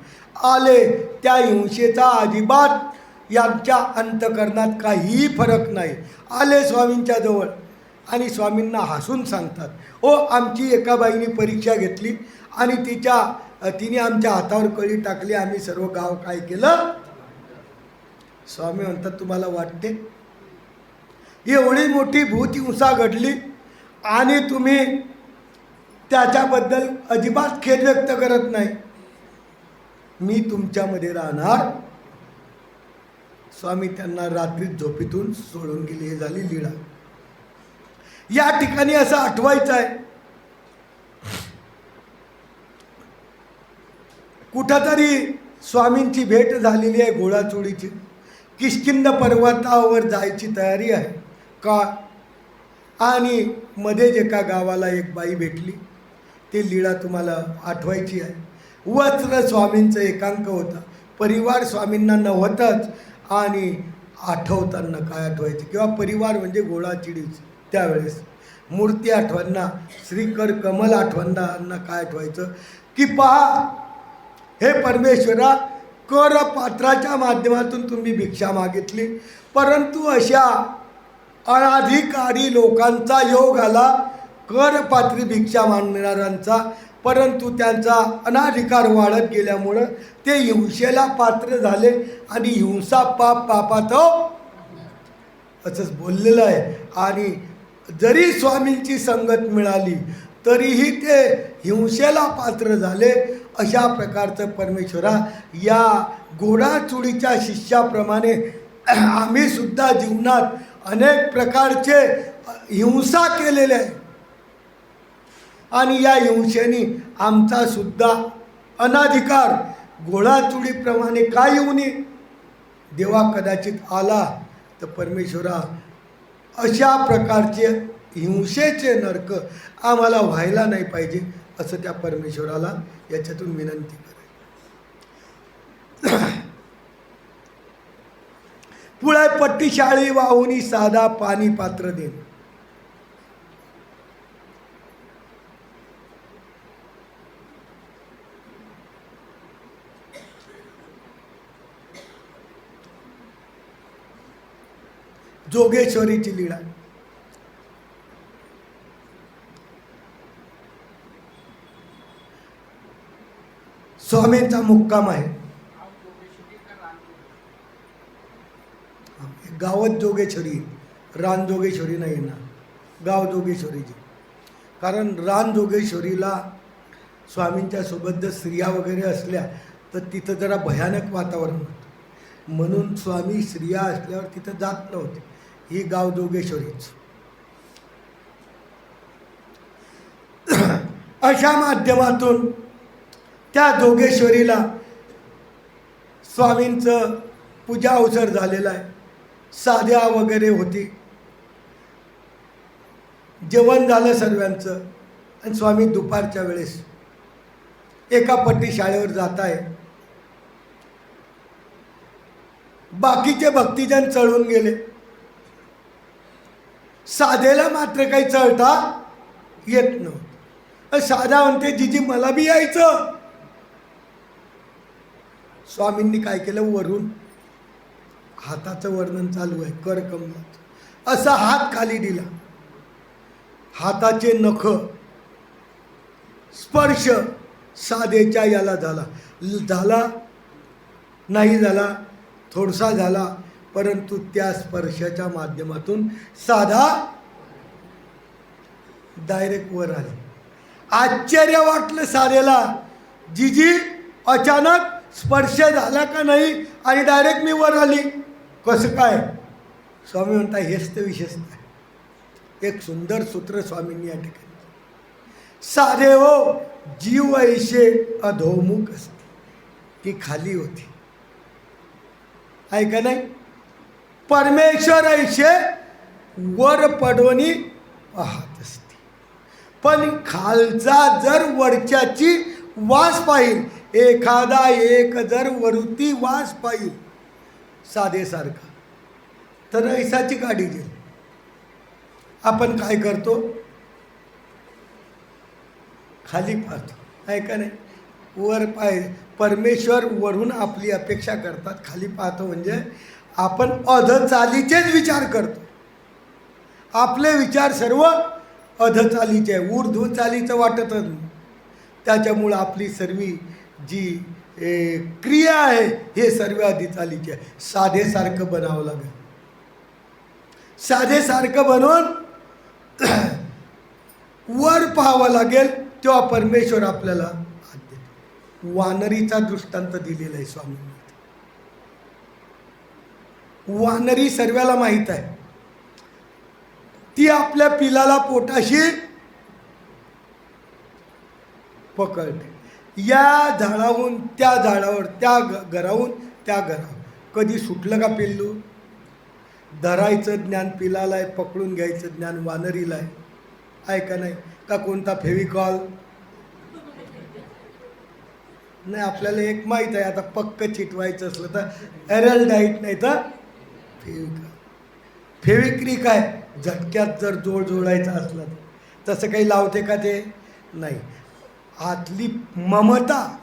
आले त्या हिंसेचा अजिबात यांच्या अंतकरणात काहीही फरक नाही. आले स्वामींच्या जवळ आणि स्वामींना हसून सांगतात, ओ आमची एका बाईने परीक्षा घेतली आणि तिने आमच्या हातावर कळी टाकली, आम्ही सर्व गाव काय केलं. स्वामी म्हणतात, तुम्हाला वाटते एवढी मोठी भूत हिंसा घडली आणि तुम्ही त्याच्याबद्दल अजिबात खेद व्यक्त करत नाही. मी तुमच्यामध्ये राहणार. स्वामी त्यांना रात्री झोपेतून सोडून गेले. हे झाली लीळा. या ठिकाणी असं आठवायचं आहे, कुठंतरी स्वामींची भेट झालेली आहे घोडाचुडीची. किष्किंध पर्वतावर जायची तयारी आहे का, आणि मध्येच एका गावाला एक बाई भेटली. ती लीळा तुम्हाला आठवायची आहे. वस्त्र स्वामींचं एकांक होता, परिवार स्वामींना नव्हतंच. आणि आठवताना काय आठवायचं, किंवा परिवार म्हणजे घोडाचुडीच. त्यावेळेस मूर्ती आठवणना, श्रीकर कमल आठवणना काय आठवायचं की पहा हे परमेश्वरा, कर पात्राच्या माध्यमातून तुम्ही भिक्षा मागितली, परंतु अशा अनाधिकारी लोकांचा योग आला, करपात्री भिक्षा मागणाऱ्यांचा. परंतु त्यांचा अनाधिकार वाढत गेल्यामुळं ते हिंसेला पात्र झाले आणि हिंसा पाप पापात असंच बोललेलं आहे. आणि जरी स्वामींची संगत मिळाली तरीही ते हिंसेला पात्र झाले. अशा प्रकारचं परमेश्वरा, या घोडाचुडीच्या शिष्याप्रमाणे आम्ही सुद्धा जीवनात अनेक प्रकारचे हिंसा केलेले आहे, आणि या हिंसेने आमचा सुद्धा अनाधिकार घोडाचुडीप्रमाणे काय येऊ नये. देवा कदाचित आला तर परमेश्वरा, अशा प्रकारचे हिंसेचे नरक आम्हाला व्हायला नाही पाहिजे, असं त्या परमेश्वराला याच्यातून विनंती पुढे पट्टी शाळी वाहुनी साधा पाणी पात्र देन. जोगेश्वरीची लीळा. स्वामींचा मुक्काम आहे. गावात जोगेश्वरी, रान जोगेश्वरी नाही ना, गाव जोगेश्वरीची. कारण रान जोगेश्वरीला स्वामींच्या सोबत जर स्त्रिया वगैरे असल्या तर तिथं जरा भयानक वातावरण होतं, म्हणून स्वामी स्त्रिया असल्यावर तिथं जात नव्हते. ही गाव जोगेश्वरीच. अशा माध्यमातून त्या जोगेश्वरीला स्वामींचं पूजा अवसर झालेला आहे. साध्या वगैरे होती. जेवण झालं सर्वांचं आणि स्वामी दुपारच्या वेळेस एका पट्टी शाळेवर जात आहे. बाकीचे भक्तिजन चढून गेले. साधेला मात्र काही चढता येत नव्हतं. साधा म्हणते जीजी मला बी यायचं. स्वामींनी काय केलं, वरून हाताचं वर्णन चालू आहे करकमलाचं. असा हात खाली दिला. हाताचे नख स्पर्श साधेच्या याला झाला नाही झाला, थोडसा झाला, परंतु त्या स्पर्शाच्या माध्यमातून साधा डायरेक्ट वर आले. आश्चर्य वाटलं साधेला. जीजी अचानक स्पर्श झाला का नाही आणि डायरेक्ट मी वर आली, कसं काय? स्वामी म्हणता हेच तर विशेषता. एक सुंदर सूत्र स्वामींनी या ठिकाणी. साधे हो जीव ऐशे अधोमुख असते, ती खाली होती. ऐका नाही, परमेश्वर ऐशे वर पडवणी पाहत असते. पण खालचा जर वरच्याची वास पाहिल, एखादा एक जर वरती वास पाहिल साधेसारखा, तर ऐसाची गाडी घेईल. आपण काय करतो, खाली पाहतो. ऐका नाही, वर परमेश्वर वरून आपली अपेक्षा करतात, खाली पाहतो म्हणजे आपण अधचालीचेच विचार करतो. आपले विचार सर्व अधचालीचे, ऊर्ध्व चालीचं वाटतच नाही. त्याच्यामुळं आपली सर्व जी क्रिया आहे हे सर्व अधिचालीचे आहे. साधेसारखं बनावं लागेल. साधेसारखं बनवून वर पाहावं लागेल, तेव्हा परमेश्वर आपल्याला हात देतो. वानरीचा दृष्टांत दिलेला आहे स्वामींनी. वानरी सर्वाला माहीत आहे, ती आपल्या पिलाला पोटाशी पकडते. या झाडाहून त्या झाडावर, त्या घराहून त्या घरावर. कधी सुटलं का पिल्लू? धरायचं ज्ञान पिलाला आहे, पकडून घ्यायचं ज्ञान वानरीला आहे. ऐका नाही का कोणता फेविकॉल नाही. आपल्याला एक माहीत आहे, आता पक्क चिटवायचं असलं तर एरलडाईट नाही तर फेविकॉल. फेविक्रिक आहे, झटक्यात जर जोडायचा असला तर. तसं काही लावते का ते? नाही. आतली ममता,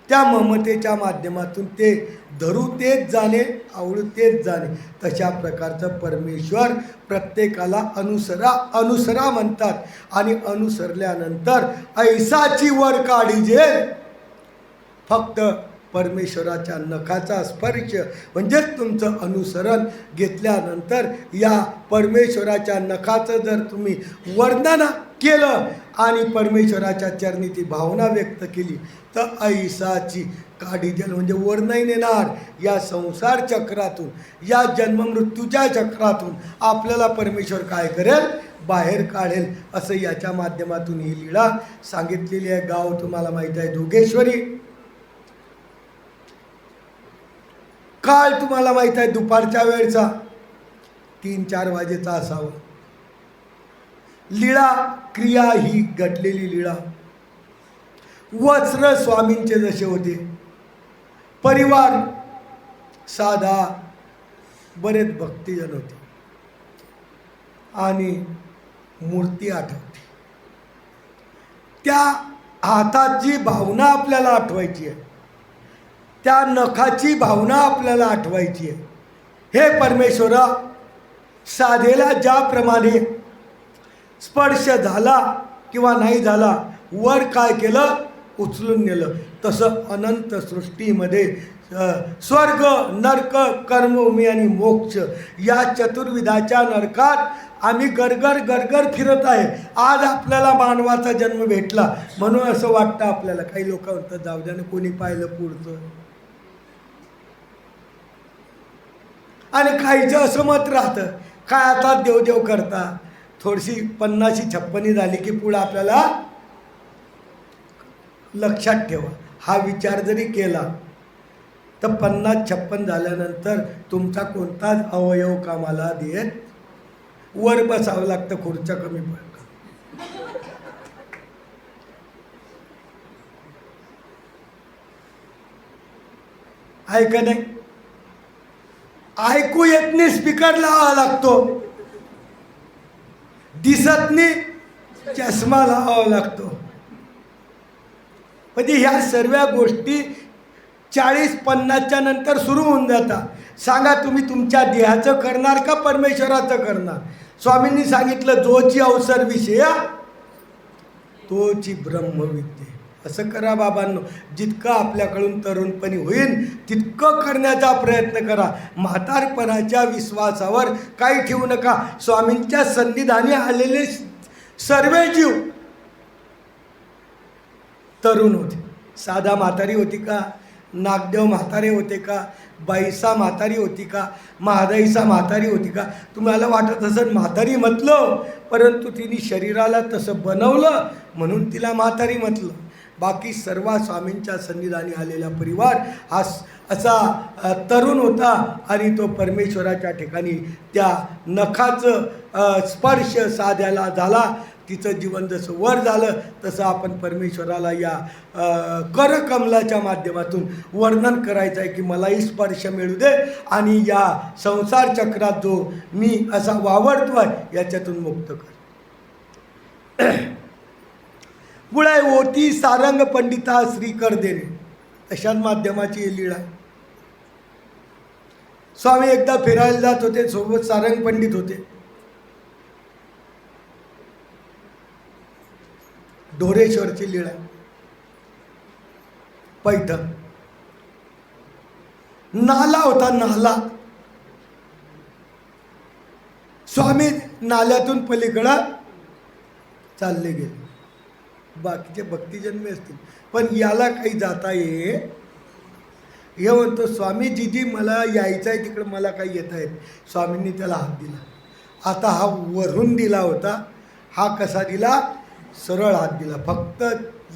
त्या ममतेच्या माध्यमातून ते धरू तेच जाणे, आवडू तेच जाणे. तशा प्रकारचं परमेश्वर प्रत्येकाला अनुसरा म्हणतात. आणि अनुसरल्यानंतर ऐसाची वर काढीजे. फक्त परमेश्वराच्या नखाचा स्पर्श म्हणजेच तुमचं अनुसरण घेतल्यानंतर या परमेश्वराच्या नखाचं जर तुम्ही वर्णन केलं आणि परमेश्वराच्या चरणी ती भावना व्यक्त केली तर ऐसाची काढीजल म्हणजे वर नाही नेणार. या संसार चक्रातून, या जन्ममृत्यूच्या चक्रातून आपल्याला परमेश्वर काय करेल? बाहेर काढेल. असं याच्या माध्यमातून ही लीळा सांगितलेली आहे. गाव तुम्हाला माहीत आहे जोगेश्वरी. काळ तुम्हाला माहीत आहे दुपारच्या वेळचा 3-4 वाजेचा असावा. लीळा क्रिया ही घडलेली लीळा. वस्त्र स्वामींचे जसे होते परिवार साधा, बरेच भक्तिजन होते आणि मूर्ती आठवते. त्या हाताची भावना आपल्याला आठवायची आहे, त्या नखाची भावना आपल्याला आठवायची आहे. हे परमेश्वरा, साधेला ज्याप्रमाणे स्पर्श झाला किंवा नाही झाला, वर काय केलं, उचलून नेलं, तसं अनंत सृष्टीमध्ये स्वर्ग, नरक, कर्मभूमी आणि मोक्ष या चतुर्विधाच्या नरकात आम्ही गरगर गरगर फिरत आहे. आज आपल्याला मानवाचा जन्म भेटला म्हणून असं वाटतं आपल्याला. काही लोक म्हणतात जाऊ द्या ना, कोणी पाहिलं पुढचं. आणि काहीचं असं मत राहतं, काय आता देवदेव करता, थोडीशी 50-56 झाली की पुढं आपल्याला. लक्षात ठेवा, हा विचार जरी केला तर 50-56 झाल्यानंतर तुमचा कोणताच अवयव कामाला देत, वर बसावं लागतं, खुर्च्या कमी पडतात. ऐका नाही, ऐकू येत नाही, स्पीकर लावावा लागतो, दिसत नाही, चष्मा लावावा लागतो. म्हणजे ह्या सर्व गोष्टी 40-50च्या नंतर सुरू होऊन जातात. सांगा तुम्ही तुमच्या देहाचं करणार का परमेश्वराचं करणार? स्वामींनी सांगितलं, जोची अवसर विषया तोची ब्रह्मविद्ये. असं करा बाबांनो, जितकं आपल्याकडून तरुणपणी होईल तितकं करण्याचा प्रयत्न करा. म्हातारपणाच्या विश्वासावर काही ठेवू नका. स्वामींच्या सन्निधानी आलेले सर्व जीव तरुण होते. साधा म्हातारी होती का, नागदेव म्हातारे होते का, बाईसा म्हातारी होती का, महादाईसा म्हातारी होती का? तुम्हाला वाटत असेल म्हातारी म्हटलं, परंतु तिने शरीराला तसं बनवलं म्हणून तिला म्हातारी म्हटलं. बाकी सर्व स्वामींच्या सन्निधानी आलेला परिवार हा असा तरुण होता आणि तो परमेश्वराच्या ठिकाणी त्या नखाचं स्पर्श साध्याला झाला. तिचं जीवन जसं वर झालं तसं आपण परमेश्वराला या करकमलाच्या माध्यमातून वर्णन करायचं आहे की मलाही स्पर्श मिळू दे आणि या संसार चक्रात जो मी असा वावरतो आहे याच्यातून मुक्त कर. पुढे ओटी सारंग पंडिता श्रीकर देणे, अशाच माध्यमाची लीळा. स्वामी एकदा फिरायला जात होते, सोबत सारंग पंडित होते. ढोरेश्वरची लीळा, पैठण. नाला होता, नाला. स्वामी नाल्यातून पलीकडं चालले गेले. बाकीचे भक्तिजन्मे असतील, पण याला काही जाता ये. हे म्हणतो स्वामी जिजी मला यायचं आहे तिकडं, मला काही येता येत. स्वामींनी त्याला हात दिला. आता हा वरून दिला होता, हा कसा दिला, सरळ हात दिला. फक्त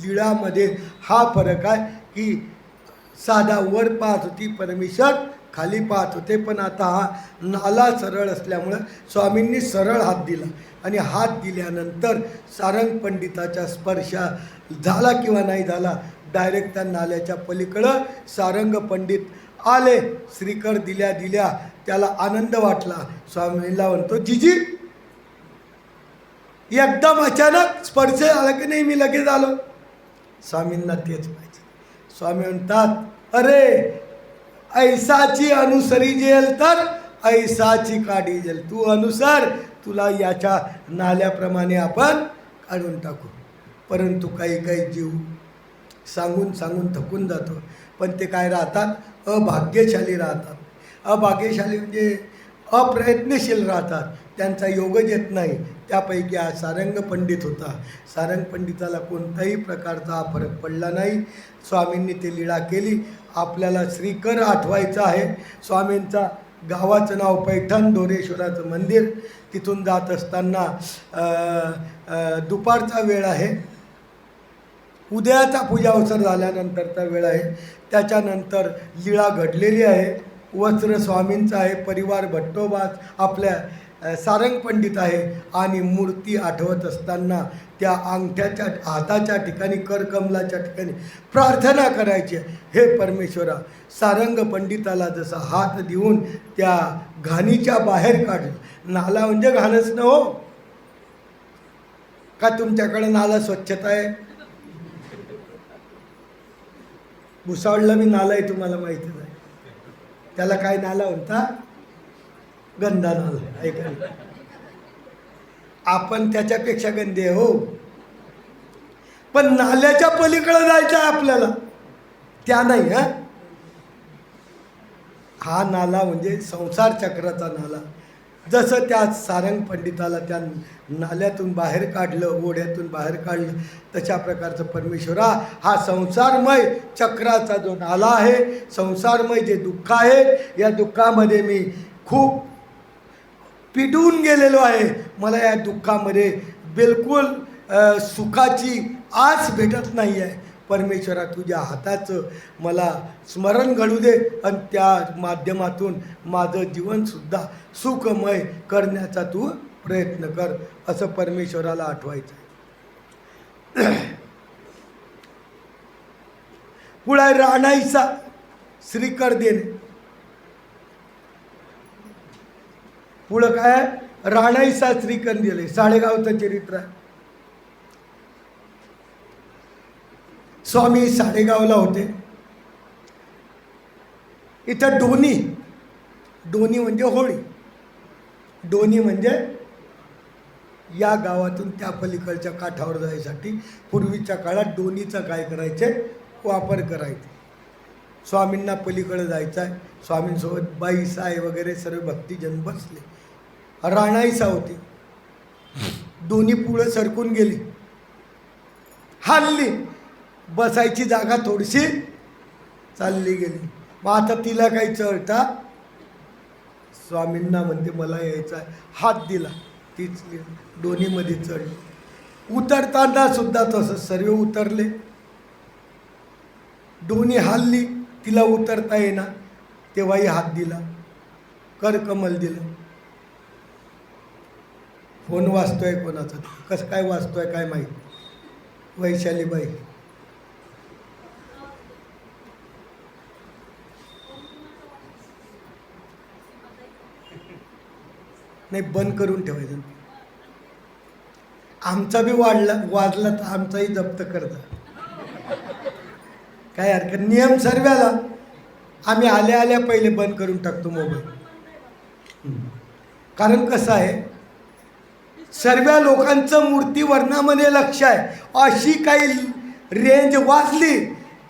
लीळामध्ये हा फरक आहे की साधा वर पाहत होती परमेश्वर, खाली पाहत होते, पण आता हा नाला सरळ असल्यामुळं स्वामींनी सरळ हात दिला. आणि हात दिल्यानंतर सारंग पंडिताचा स्पर्श झाला किंवा नाही झाला, डायरेक्ट त्या नाल्याच्या पलीकडं सारंग पंडित आले. श्रीकर दिल्या दिल्या त्याला आनंद वाटला. स्वामींना म्हणतो जिजी एकदम अचानक स्पर्श झाला की नाही, मी लगेच आलो. स्वामींना तेच पाहिजे. स्वामी म्हणतात अरे ऐसाची अनुसरी जेल तर ऐसाची काढी जेल. तू अनुसर, तुला याच्या नाल्याप्रमाणे आपण काढून टाकू. परंतु काही काही जीव सांगून सांगून थकून जातो, पण ते काय राहतात, अभाग्यशाली राहतात. अभाग्यशाली म्हणजे अप्रयत्नशील राहतात, त्यांचा योगच येत नाही. त्यापैकी हा सारंग पंडित होता. सारंग पंडिताला कोणताही प्रकारचा फरक पडला नाही. स्वामींनी ते लीळा केली. आपल्याला श्रीकर आठवायचं आहे. स्वामींचा गावाचं नाव पैठण, ढोरेश्वराचं मंदिर. तिथून जात असताना दुपारचा वेळ आहे, उदयाचा पूजा अवसर झाल्यानंतरचा वेळ आहे. त्याच्यानंतर लीळा घडलेली आहे. वस्त्र स्वामींचं आहे, परिवार भट्टोबास आपल्या सारंग पंडित आहे आणि मूर्ती आठवत असताना त्या अंगठ्याच्या हाताच्या ठिकाणी करकमलाच्या ठिकाणी प्रार्थना करायची, हे परमेश्वरा सारंग पंडिताला जसा हात देऊन त्या घाणीच्या बाहेर काढलं. नाला म्हणजे घाणच न हो का? तुमच्याकडे नाला स्वच्छता आहे? भुसावळला मी नाला आहे, तुम्हाला माहितीच आहे. त्याला काय नाला म्हणता? गंदा नाला. ऐका, आपण त्याच्यापेक्षा गंदे हो, पण नाल्याच्या पलीकडे जायचं आहे आपल्याला, त्या नाही. हा नाला म्हणजे संसार चक्राचा नाला. जसं त्या सारंग पंडिताला त्या नाल्यातून बाहेर काढलं, ओढ्यातून बाहेर काढलं, तशा प्रकारचं परमेश्वरा हा संसारमय चक्राचा जो नाला आहे, संसारमय जे दुःख आहे, या दुःखामध्ये मी खूप पिडून गेलेलो आहे. मला या दुःखामध्ये बिलकुल सुखाची आस भेटत नाही आहे. परमेश्वरा तुझ्या हाताचं मला स्मरण घडू दे आणि त्या माध्यमातून माझं जीवनसुद्धा सुखमय करण्याचा तू प्रयत्न कर, असं परमेश्वराला आठवायचं आहे. पुढे राणाईचा श्रीकर देणे. पुढं काय? राणाईचा श्रीकर दिले. साडेगावचं चरित्र आहे. स्वामी साडेगावला होते. इथं डोनी म्हणजे होळी. डोनी म्हणजे या गावातून त्या पलीकडच्या काठावर जायसाठी पूर्वीच्या काळात डोनीचा काय करायचे? वापर करायचे. स्वामींना पलीकडे जायचं आहे, स्वामींसोबत बाईसाई वगैरे सर्व भक्तीजन बसले. राणाईसा होती. डोनी पुढे सरकून गेली, हलली, बसायची जागा थोडीशी चालली गेली. मग आता तिला काही चढता? स्वामींना म्हणते मला यायचं आहे, हात दिला, तीच दोन्हीमध्ये चढली. उतरताना सुद्धा तसं सर्व उतरले. दोन्ही हलली, तिला उतरता येईना, तेव्हाही हात दिला, करकमल दिलं. फोन वाजतोय कोणाचा, कसं काय वाजतोय काय माहीत. वैशालीबाई नाही, बंद करून ठेवायचं. आमचा बी वाजला तर आमचाही जप्त करता, काय हरकत. नियम सर्वाला आम्ही आल्या आल्या पहिले बंद करून टाकतो मोबाईल. कारण कसं आहे, सर्व लोकांचं मूर्तीवर्णामध्ये लक्ष आहे. अशी काही रेंज वाजली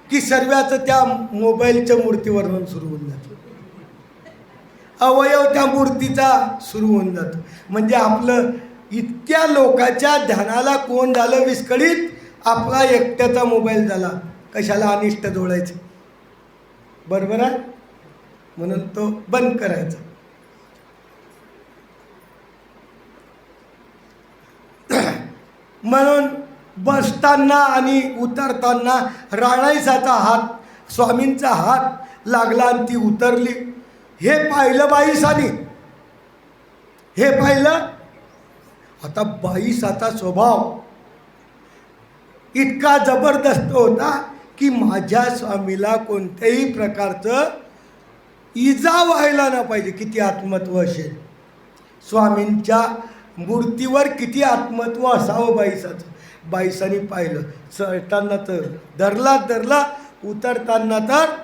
की सर्वांचं त्या मोबाईलचं मूर्तीवर्णन सुरू होऊन जातं, अवयव त्या मूर्तीचा सुरू होऊन जातो. म्हणजे आपलं इतक्या लोकांच्या ध्यानाला कोण झालं विस्कळीत? आपला एकट्याचा मोबाईल झाला. कशाला अनिष्ट जोडायचं, बरोबर आहे? म्हणून तो बंद करायचा. म्हणून बसताना आणि उतरताना राणाईसाचा हात, स्वामींचा हात लागला आणि ती उतरली. हे पाहिलं बाईसानी, हे पाहिलं. आता बाईसाचा स्वभाव इतका जबरदस्त होता की माझ्या स्वामीला कोणत्याही प्रकारचं इजा व्हायला न पाहिजे. किती आत्मत्व असेल स्वामींच्या मूर्तीवर, किती आत्मत्व असावं बाईसाचं. बाईसानी पाहिलं, चढताना तर धरला, उतरताना तर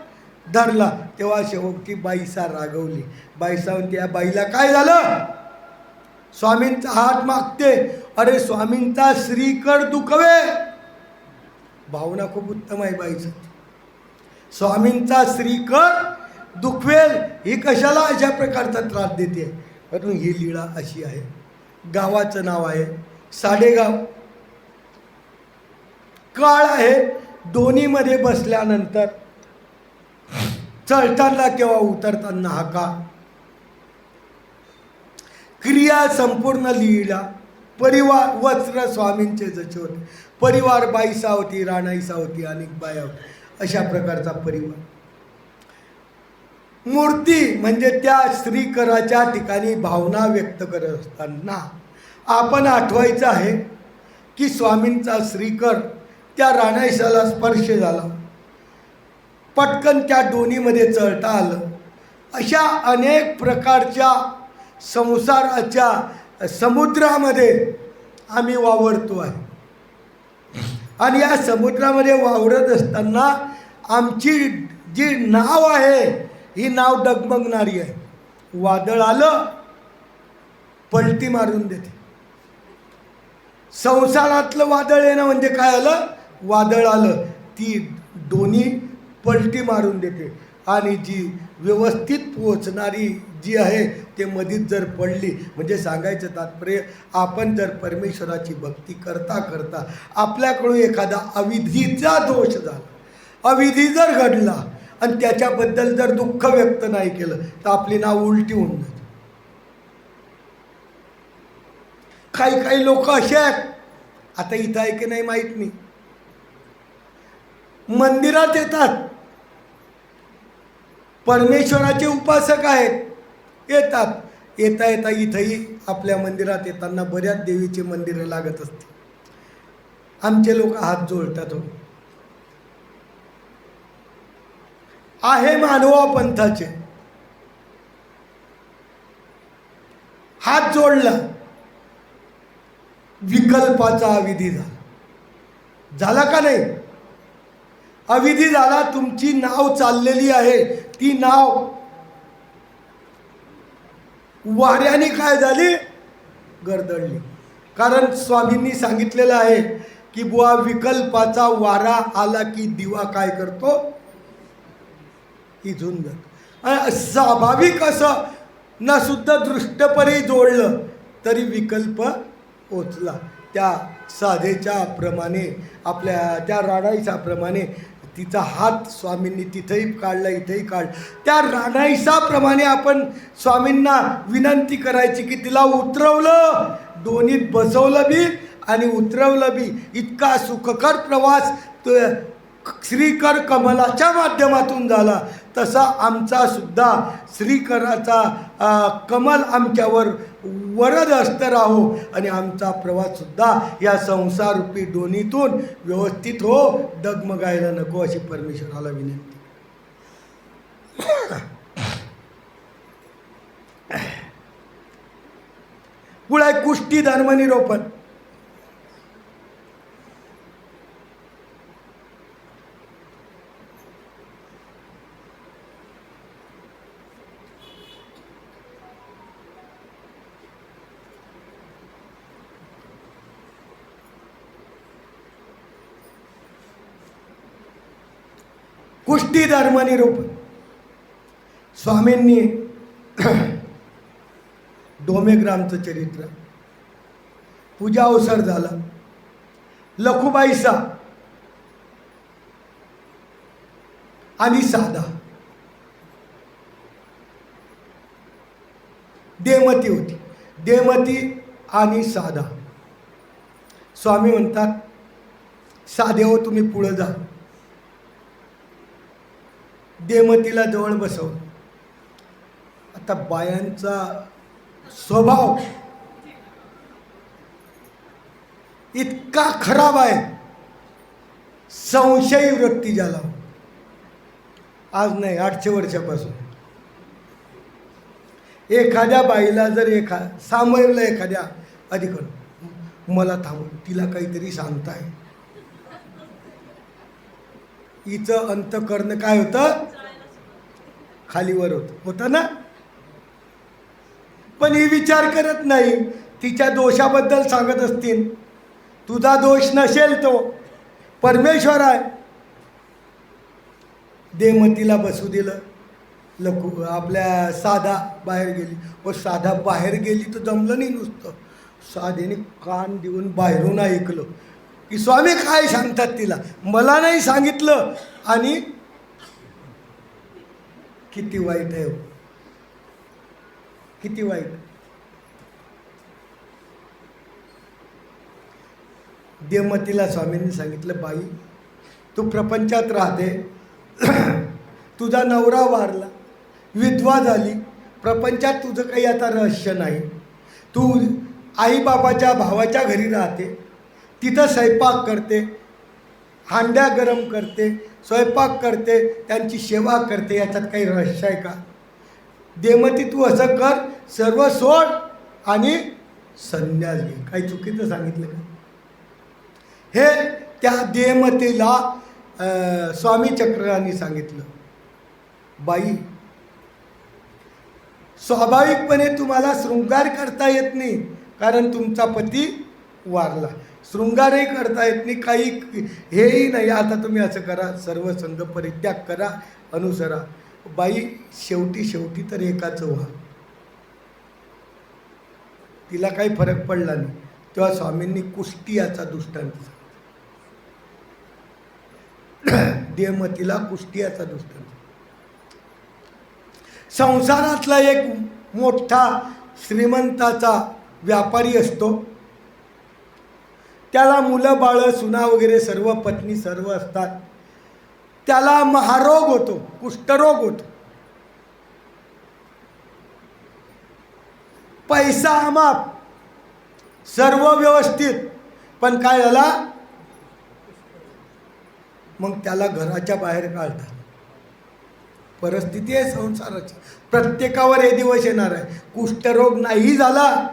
धरला. तेव्हा शेवटी बाईसा रागवली. बाईसा म्हणते, या बाईला काय झालं? स्वामींचा हात मागते. अरे स्वामींचा श्रीकर दुखवे. भावना खूप उत्तम आहे बाईचं. स्वामींचा श्रीकर दुखवेल, ही कशाला अशा प्रकारचा त्रास देते? कारण ही लीळा अशी आहे. गावाचं नाव आहे साडेगाव. काळ आहे. दोन्हीमध्ये बसल्यानंतर चढताना किंवा उतरताना हाका. क्रिया संपूर्ण लीळा. परिवार, वस्त्र स्वामींचे जसे होते. परिवार बाईसा होती, राणाईसा होती, अनेक बाया होती. अशा प्रकारचा परिवार. मूर्ती म्हणजे त्या श्रीकराच्या ठिकाणी भावना व्यक्त करत असताना आपण आठवायचं आहे की स्वामींचा श्रीकर त्या राणाईशाला स्पर्श झाला, पटकन त्या दोन्हीमध्ये चढता आलं. अशा अनेक प्रकारच्या संसाराच्या समुद्रामध्ये आम्ही वावरतो आहे. आणि या समुद्रामध्ये वावरत असताना आमची जी नाव आहे ही नाव डगमगणारी आहे. वादळ आलं पलटी मारून देते. संसारातलं वादळ येणं म्हणजे काय आलं, वादळ आलं ती दोन्ही पलटी मारून देते. आणि जी व्यवस्थित पोचणारी जी आहे ते मधीच जर पडली, म्हणजे सांगायचं तात्पर्य, आपण जर परमेश्वराची भक्ती करता करता आपल्याकडून एखादा अविधीचा दोष झाला, अविधी जर घडला आणि त्याच्याबद्दल जर दुःख व्यक्त नाही केलं तर आपली नाव उलटी होऊन जाते. काही काही लोक असे आहेत, आता इथं आहे की नाही माहीत नाही, मंदिरात येतात, परमेश्वराचे उपासक आहेत, येतात, येता येता इथंही आपल्या मंदिरात येताना बऱ्याच देवीचे मंदिरं लागत असते. आमचे लोक हात जोडतात. हो, आहे मानवा पंथाचे, हात जोडला, विकल्पाचा अविधी झाला का नाही? अविधी झाला, तुमची नाव चाललेली आहे, ती नाव वाऱ्याने काय झाली, गरदळली. कारण स्वामींनी सांगितलेलं आहे की बुवा विकल्पाचा वारा आला की दिवा काय करतो, इथून जातो. स्वाभाविक असं ना सुद्धा दृष्टपणे जोडलं तरी विकल्प पोचला. त्या साधेच्या प्रमाणे, आपल्या त्या राणाईसाप्रमाणे तिचा हात स्वामींनी तिथंही काढला, इथंही काढ. त्या राणाईसाप्रमाणे आपण स्वामींना विनंती करायची की तिला उतरवलं, दोन्हीत बसवलं बी आणि उतरवलं बी. इतका सुखकर प्रवास श्रीकर कमलाच्या माध्यमातून झाला. तसा आमचा सुद्धा श्रीकराचा कमल आमच्यावर वरद असतं राहो आणि आमचा प्रवाससुद्धा या संसाररूपी दोन्हीतून व्यवस्थित हो, डगमगायला नको, अशी परमेश्वराला विनंती. पुढे कुष्टी धर्मनिरोपण. कुष्टी धर्मनिरूपण. स्वामींनी डोमेग्रामचं चरित्र, पूजा अवसर झाला, लखुबाईसा आणि साधा देमती होती, देमती आणि साधा. स्वामी म्हणतात, साधे हो तुम्ही पुढं जा. देमतीला जवळ बसवलं. आता बायांचा स्वभाव इतका खराब आहे, संशयी वृत्ती ज्याला, आज नाही 800 वर्षापासून. एखाद्या बाईला जर सामोरलं एखाद्या अधिकारी, मला थांबून तिला काहीतरी सांगताय, हिचं अंतःकरण काय होतं, खालीवर होतं ना. पण ही विचार करत नाही, तिच्या दोषाबद्दल सांगत असतील. तुझा दोष नसेल, तो परमेश्वर आहे. देमतीला बसू दिलं. आपल्या साधा बाहेर गेली. व साधा बाहेर गेली तर जमलं नाही नुसतं, साधेने कान देऊन बाहेरून ऐकलं की स्वामी काय सांगतात तिला, मला नाही सांगितलं. आणि किती वाईट आहे, किती वाईट. देवमतीला स्वामींनी सांगितलं, बाई तू प्रपंचात राहते, तुझा नवरा वारला, विधवा झाली, प्रपंचात तुझं काही आता रहस्य नाही, तू आईबाबाच्या भावाच्या घरी राहते, तिथं स्वयंपाक करते, हांड्या गरम करते, स्वयंपाक करते, त्यांची सेवा करते, याच्यात काही रहस्य आहे का? देमती तू असं कर, सर्व सोड आणि संन्यास घे. काही चुकीचं सांगितलं का? हे त्या देमतीला स्वामी चक्रांनी सांगितलं, बाई स्वाभाविकपणे तुम्हाला शृंगार करता येत नाही, कारण तुमचा पती वारला. शृंगारही करता येत नाही, काही हेही नाही. आता तुम्ही असं करा, सर्व संघ परित्याग करा, अनुसरा. बाई शेवटी तर एकाचं व्हा. तिला काही फरक पडला नाही. तेव्हा स्वामींनी कुष्टी याचा दृष्टांत देमतीला कुष्टी याचा दृष्टांत. संसारातला एक मोठा श्रीमंताचा व्यापारी असतो, त्याला मुलं बाळं सुना वगैरे सर्व पत्नी सर्व असतात. त्याला महारोग होतो, कुष्ठरोग होतो. पैसा अमाप, सर्व व्यवस्थित, पण काय झाला, मग त्याला घराच्या बाहेर काढतात. परिस्थिती आहे संसाराची, प्रत्येकावर हे दिवस येणार आहे. कुष्ठरोग नाही झाला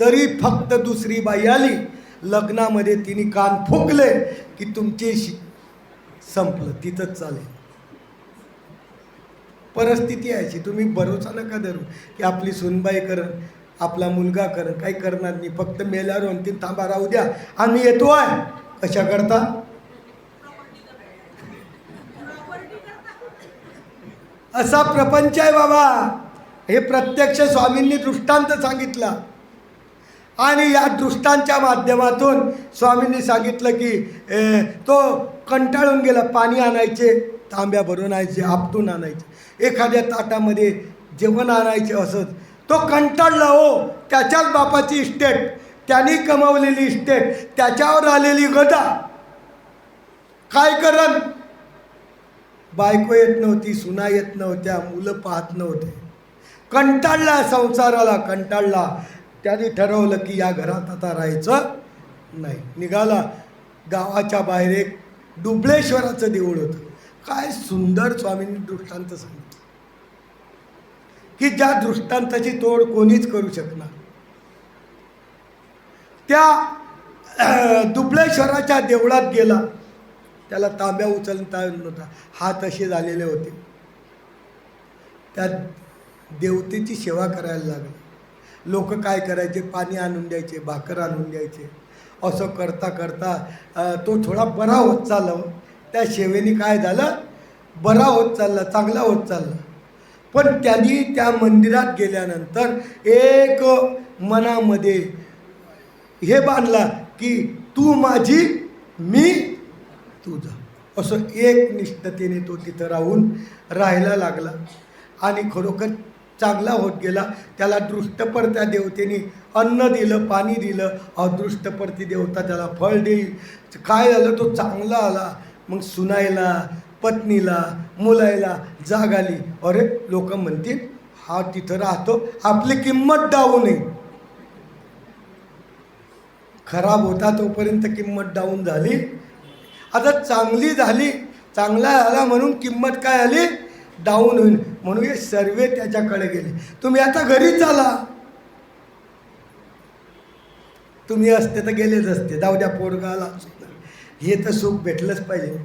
तरी फक्त दुसरी बाई आली, लग्नामध्ये तिने कान फुकले की तुमचे संपलं, तिथंच चालेल. परिस्थिती यायची. तुम्ही भरोसा नका धरू की आपली सुनबाई करण, आपला मुलगा करण, काही करणार नाही. फक्त मेल्यावर 2-3 थांबा राहू द्या, आम्ही येतोय. कशा करता? असा प्रपंच आहे बाबा. हे प्रत्यक्ष स्वामींनी दृष्टांत सांगितला, आणि या दृष्टांच्या माध्यमातून स्वामींनी सांगितलं की तो कंटाळून गेला. पाणी आणायचे, तांब्या भरून आणायचे, आपटून आणायचे, एखाद्या ताटामध्ये जेवण आणायचे, असंच तो कंटाळला. हो, त्याच्याच बापाची इस्टेट, त्यांनी कमावलेली इस्टेट, त्याच्यावर आलेली गदा, काय करण? बायको येत नव्हती, सुना येत नव्हत्या, मुलं पाहत नव्हते. कंटाळला, संसाराला कंटाळला. त्याने ठरवलं की या घरात आता राहायचं नाही. निघाला. गावाच्या बाहेर एक डुबळेश्वराचं देऊळ होतं. काय सुंदर स्वामींनी दृष्टांत सांगितलं की ज्या दृष्टांताची तोड कोणीच करू शकणार. त्या डुबळेश्वराच्या देवळात गेला. त्याला तांब्या उचलता येत नव्हता, हात असे झालेले होते. त्या देवतेची सेवा करायला लागले. लोक काय करायचे, पाणी आणून द्यायचे, भाकर आणून द्यायचे. असं करता करता तो थोडा बरा होत चालला. त्या सेवेने काय झालं, बरा होत चालला, चांगला होत चालला. पण त्यांनी त्या मंदिरात गेल्यानंतर एक मनामध्ये हे बांधला की तू माझी, मी तुझा, असं एक निष्ठतेने तो तिथं राहायला लागला. आणि खरोखर चांगला होत गेला. त्याला दृष्टपर त्या देवतेने अन्न दिलं, पाणी दिलं. अदृष्टपर ती देवता त्याला फळ देईल. काय झालं, तो चांगला आला. मग सुनायला, पत्नीला, मुलायला जाग आली. अरे, लोक म्हणतील हा तिथं राहतो, आपली किंमत डाऊन आहे. खराब होता तोपर्यंत किंमत डाऊन झाली, आता चांगली झाली, चांगला झाला म्हणून किंमत काय आली, डाऊन होईल. म्हणून हे सर्वे त्याच्याकडे गेले. तुम्ही आता घरी चाला. तुम्ही असते तर गेलेच असते, जाऊ द्या पोरगाला, हे तर सुख भेटलंच पाहिजे.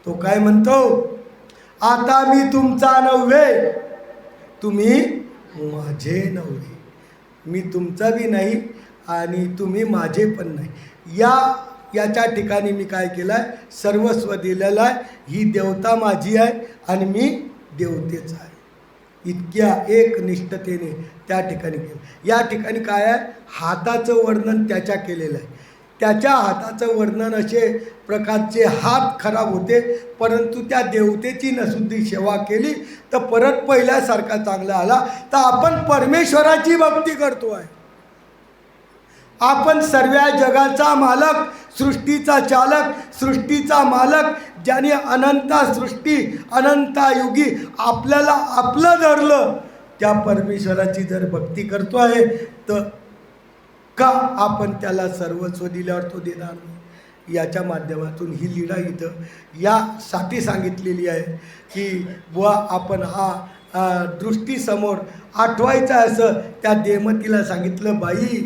तो काय म्हणतो, आता मी तुमचा नव्हे, तुम्ही माझे नव्हे. मी तुमचा बी नाही आणि तुम्ही माझे पण नाही. याच्या ठिकाणी मी काय केलं आहे, सर्वस्व दिलेलं आहे. ही देवता माझी आहे आणि मी देवतेचा आहे. इतक्या एकनिष्ठतेने त्या ठिकाणी केलं. या ठिकाणी काय आहे, हाताचं वर्णन त्याच्या केलेलं आहे. त्याच्या हाताचं वर्णन असे प्रकारचे हात खराब होते, परंतु त्या देवतेची नसुद्धी सेवा केली तर परत पहिल्यासारखा चांगला आला. तर आपण परमेश्वराची भक्ती करतो आहे. आपण सर्व जगाचा मालक, सृष्टीचा चालक, सृष्टीचा मालक, ज्याने अनंता सृष्टी अनंतायुगी आपल्याला आपलं धरलं, त्या परमेश्वराची जर भक्ती करतो आहे तर का आपण त्याला सर्वस्व दिल्यावर तो देणार नाही? याच्या माध्यमातून ही लीळा इथं यासाठी सांगितलेली आहे की बुवा आपण हा दृष्टीसमोर आठवायचा. असं त्या देवतीला सांगितलं, बाई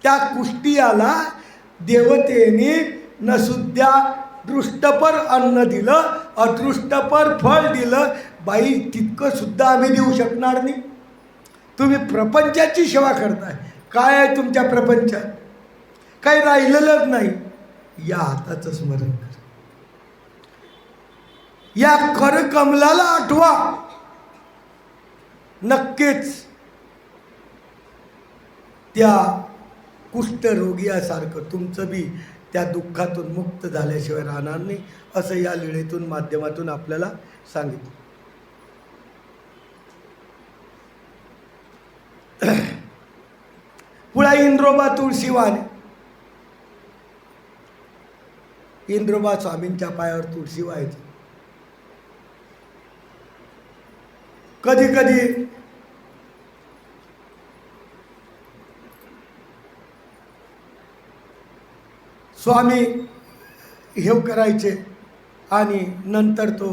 त्या कुष्टियाला देवतेने नसुद्धा दृष्टपर अन्न दिलं, अदृष्टपर फळ दिलं. बाई तितकं सुद्धा आम्ही देऊ शकणार नाही. तुम्ही प्रपंचाची सेवा करताय, काय आहे तुमच्या प्रपंचात? काही राहिलेलंच नाही. या हाताचं स्मरण कर, या खर कमलाला आठवा. नक्कीच त्या कुष्ठरोगियासारखं तुमचं बी त्या दुःखातून मुक्त झाल्याशिवाय राहणार नाही, असं या लीळेतून माध्यमातून आपल्याला सांगितलं. पुढा इंद्रोबा तुळशीवान. इंद्रोबा स्वामींच्या पायावर तुळशी व्हायची. कधी कधी स्वामी हे करायचे आणि नंतर तो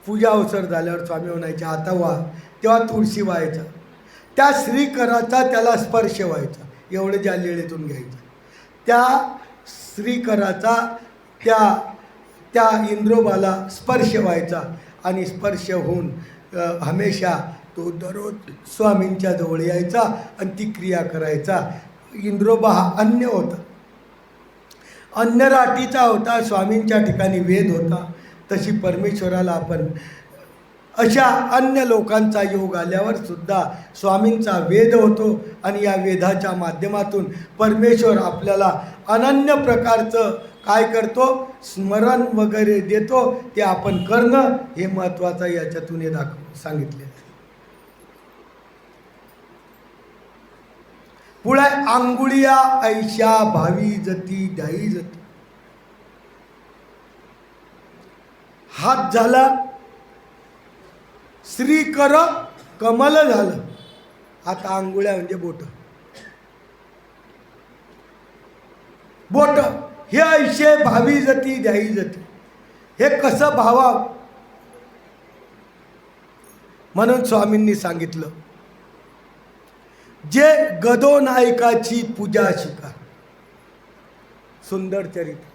पूजा अवसर झाल्यावर स्वामी म्हणायचे आता व्हा, तेव्हा तुळशी व्हायचा. त्या श्रीकराचा त्याला स्पर्श व्हायचा. एवढं ज्या लीळेतून घ्यायचं, त्या श्रीकराचा त्या इंद्रोबाला स्पर्श व्हायचा आणि स्पर्श होऊन हमेशा तो दररोज स्वामींच्या जवळ यायचा आणि ती क्रिया करायचा. इंद्रोबा हा अन्य होता, अन्य राटीचा होता. स्वामींच्या ठिकाणी वेद होता. तशी परमेश्वराला आपण अशा अन्य लोकांचा योग आल्यावर सुद्धा स्वामींचा वेद होतो आणि या वेदाच्या माध्यमातून परमेश्वर आपल्याला अनन्य प्रकारचं काय करतो, स्मरण वगैरे देतो. ते आपण करणं हे महत्त्वाचं याच्यातून हे सांगितले. पुढे आंगुळिया ऐशा भावी जती द्याई जती. हात झाला श्रीकर कमल झालं. आता आंघोळ्या म्हणजे बोट. बोट हे ऐशे भावी जती द्याई जती. हे कसं भावावं म्हणून स्वामींनी सांगितलं, जे गदो नायकाची पूजा शिका. सुंदर चरित्र.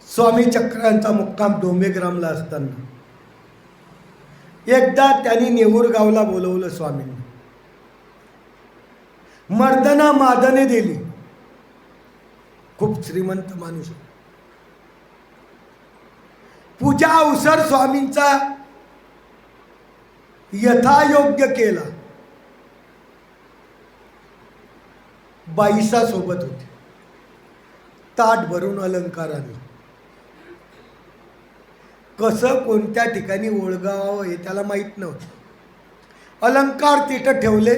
स्वामी चक्रांचा मुक्काम डोंबेग्रामला असताना एकदा त्यांनी नेऊरगावला बोलवलं स्वामींनी. मर्दना मादने दिली. खूप श्रीमंत माणूस. पूजा अवसर स्वामींचा यथायोग्य केला. बाईसा सोबत होते. ताट भरून अलंकाराने. कसं कोणत्या ठिकाणी ओळगावं हे त्याला माहीत नव्हतं. अलंकार तिथं ठेवले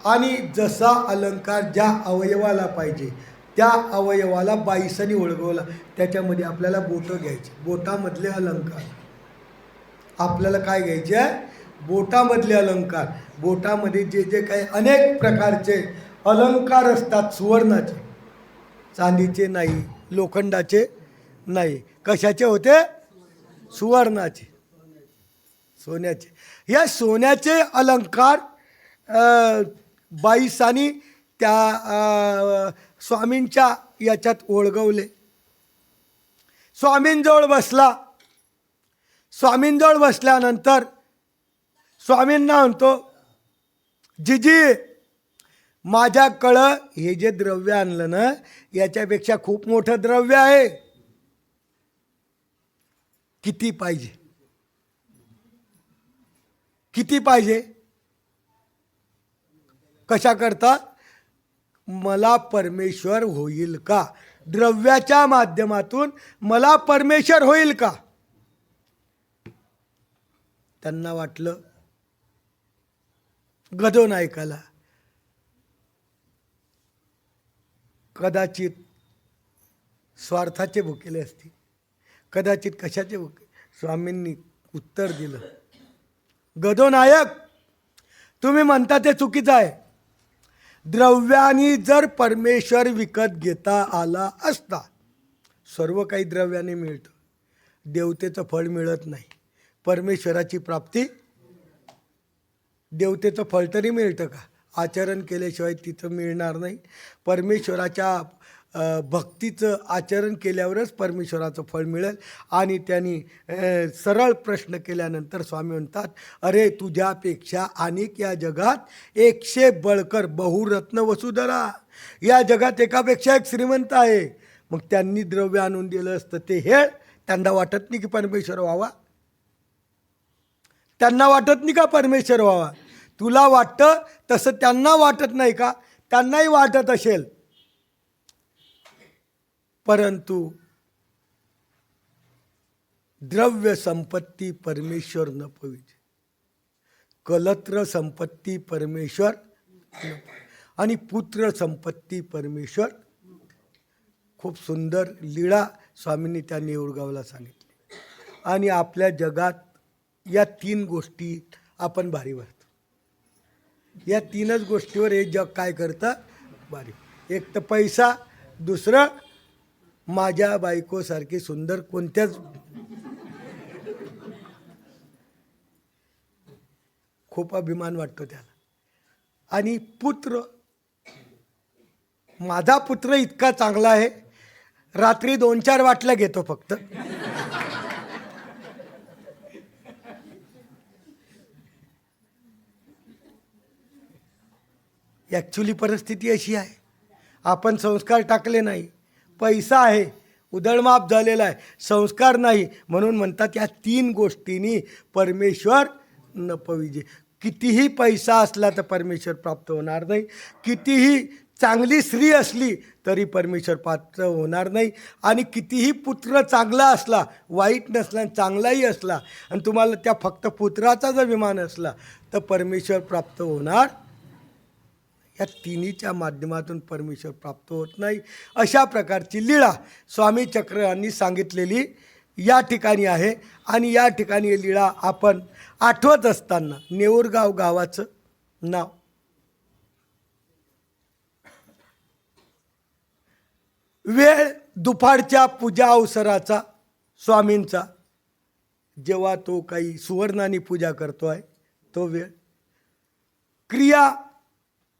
आणि जसा अलंकार ज्या अवयवाला पाहिजे त्या अवयवाला बाईसाने ओळगवला. त्याच्यामध्ये आपल्याला बोटं घ्यायची. बोटामधले अलंकार आपल्याला काय घ्यायचे आहे, बोटामधले अलंकार. बोटामध्ये जे जे काही अनेक प्रकारचे अलंकार असतात, सुवर्णाचे, चांदीचे नाही, लोखंडाचे नाही, कशाचे होते, सुवर्णाचे, सोन्याचे. या सोन्याचे अलंकार बाईसानी त्या स्वामींच्या याच्यात ओळगवले. स्वामींजवळ बसला. स्वामींजवळ बसल्यानंतर स्वामींना म्हणतो, जिजी माझ्याकडं हे जे द्रव्य आणलं ना याच्यापेक्षा खूप मोठं द्रव्य आहे. किती पाहिजे, किती पाहिजे, कशा करता, मला परमेश्वर होईल का, द्रव्याच्या माध्यमातून मला परमेश्वर होईल का. त्यांना वाटलं गदो नायकाला कदाचित स्वार्थाचे भुकेले असतील, कदाचित कशाचे भुके. स्वामींनी उत्तर दिलं, गदोनायक तुम्ही म्हणता ते चुकीचं आहे. द्रव्याने जर परमेश्वर विकत घेता आला असता, सर्व काही द्रव्याने मिळतं, देवतेचं फळ मिळत नाही. परमेश्वराची प्राप्ती, देवतेचं फळ तरी मिळतं का? आचरण केल्याशिवाय तिथं मिळणार नाही. परमेश्वराच्या भक्तीचं आचरण केल्यावरच परमेश्वराचं फळ मिळेल. आणि त्यांनी सरळ प्रश्न केल्यानंतर स्वामी म्हणतात, अरे तुझ्यापेक्षा अनेक या जगात 100 बळकर बहुरत्न वसुधरा, या जगात एकापेक्षा एक श्रीमंत आहे. मग त्यांनी द्रव्य आणून दिलं असतं ते हे त्यांना वाटत नाही की परमेश्वर व्हावा? त्यांना वाटत नाही का परमेश्वर व्हावा? तुला वाटतं तसं त्यांना वाटत नाही का? त्यांनाही वाटत असेल, परंतु द्रव्य संपत्ती परमेश्वर न पविजे, कलत्र संपत्ती परमेश्वर आणि पुत्र संपत्ती परमेश्वर. खूप सुंदर लीळा स्वामींनी त्या नेऊरगावला सांगितली. आणि आपल्या जगात या 3 गोष्टी आपण भारी भरतो. या 3च गोष्टीवर हे जग काय करतं? भारी. एक तर पैसा, दुसरं माझ्या बायकोसारखी सुंदर कोणत्याच, खूप अभिमान वाटतो त्याला. आणि पुत्र, माझा पुत्र इतका चांगला आहे, रात्री 2-4 बाटल्या घेतो फक्त. ॲक्च्युली परिस्थिती अशी आहे, आपण संस्कार टाकले नाही, पैसा आहे, उधळमाप झालेला आहे, संस्कार नाही, म्हणून म्हणतात या 3 गोष्टींनी परमेश्वर न पविजे. कितीही पैसा असला तर परमेश्वर प्राप्त होणार नाही, कितीही चांगली स्त्री असली तरी परमेश्वर प्राप्त होणार नाही, आणि कितीही पुत्र चांगला असला, वाईट नसला, चांगलाही असला, आणि तुम्हाला त्या फक्त पुत्राचा जर अभिमान असला तर परमेश्वर प्राप्त होणार. या 3च्या माध्यमातून परमेश्वर प्राप्त होत नाही. अशा प्रकारची लीळा स्वामी चक्रांनी सांगितलेली या ठिकाणी आहे. आणि या ठिकाणी ही लीळा आपण आठवत असताना नेऊरगाव गावाचं नाव, वेळ दुपारच्या पूजा अवसराचा स्वामींचा, जेव्हा तो काही सुवर्णाने पूजा करतो आहे तो वेळ, क्रिया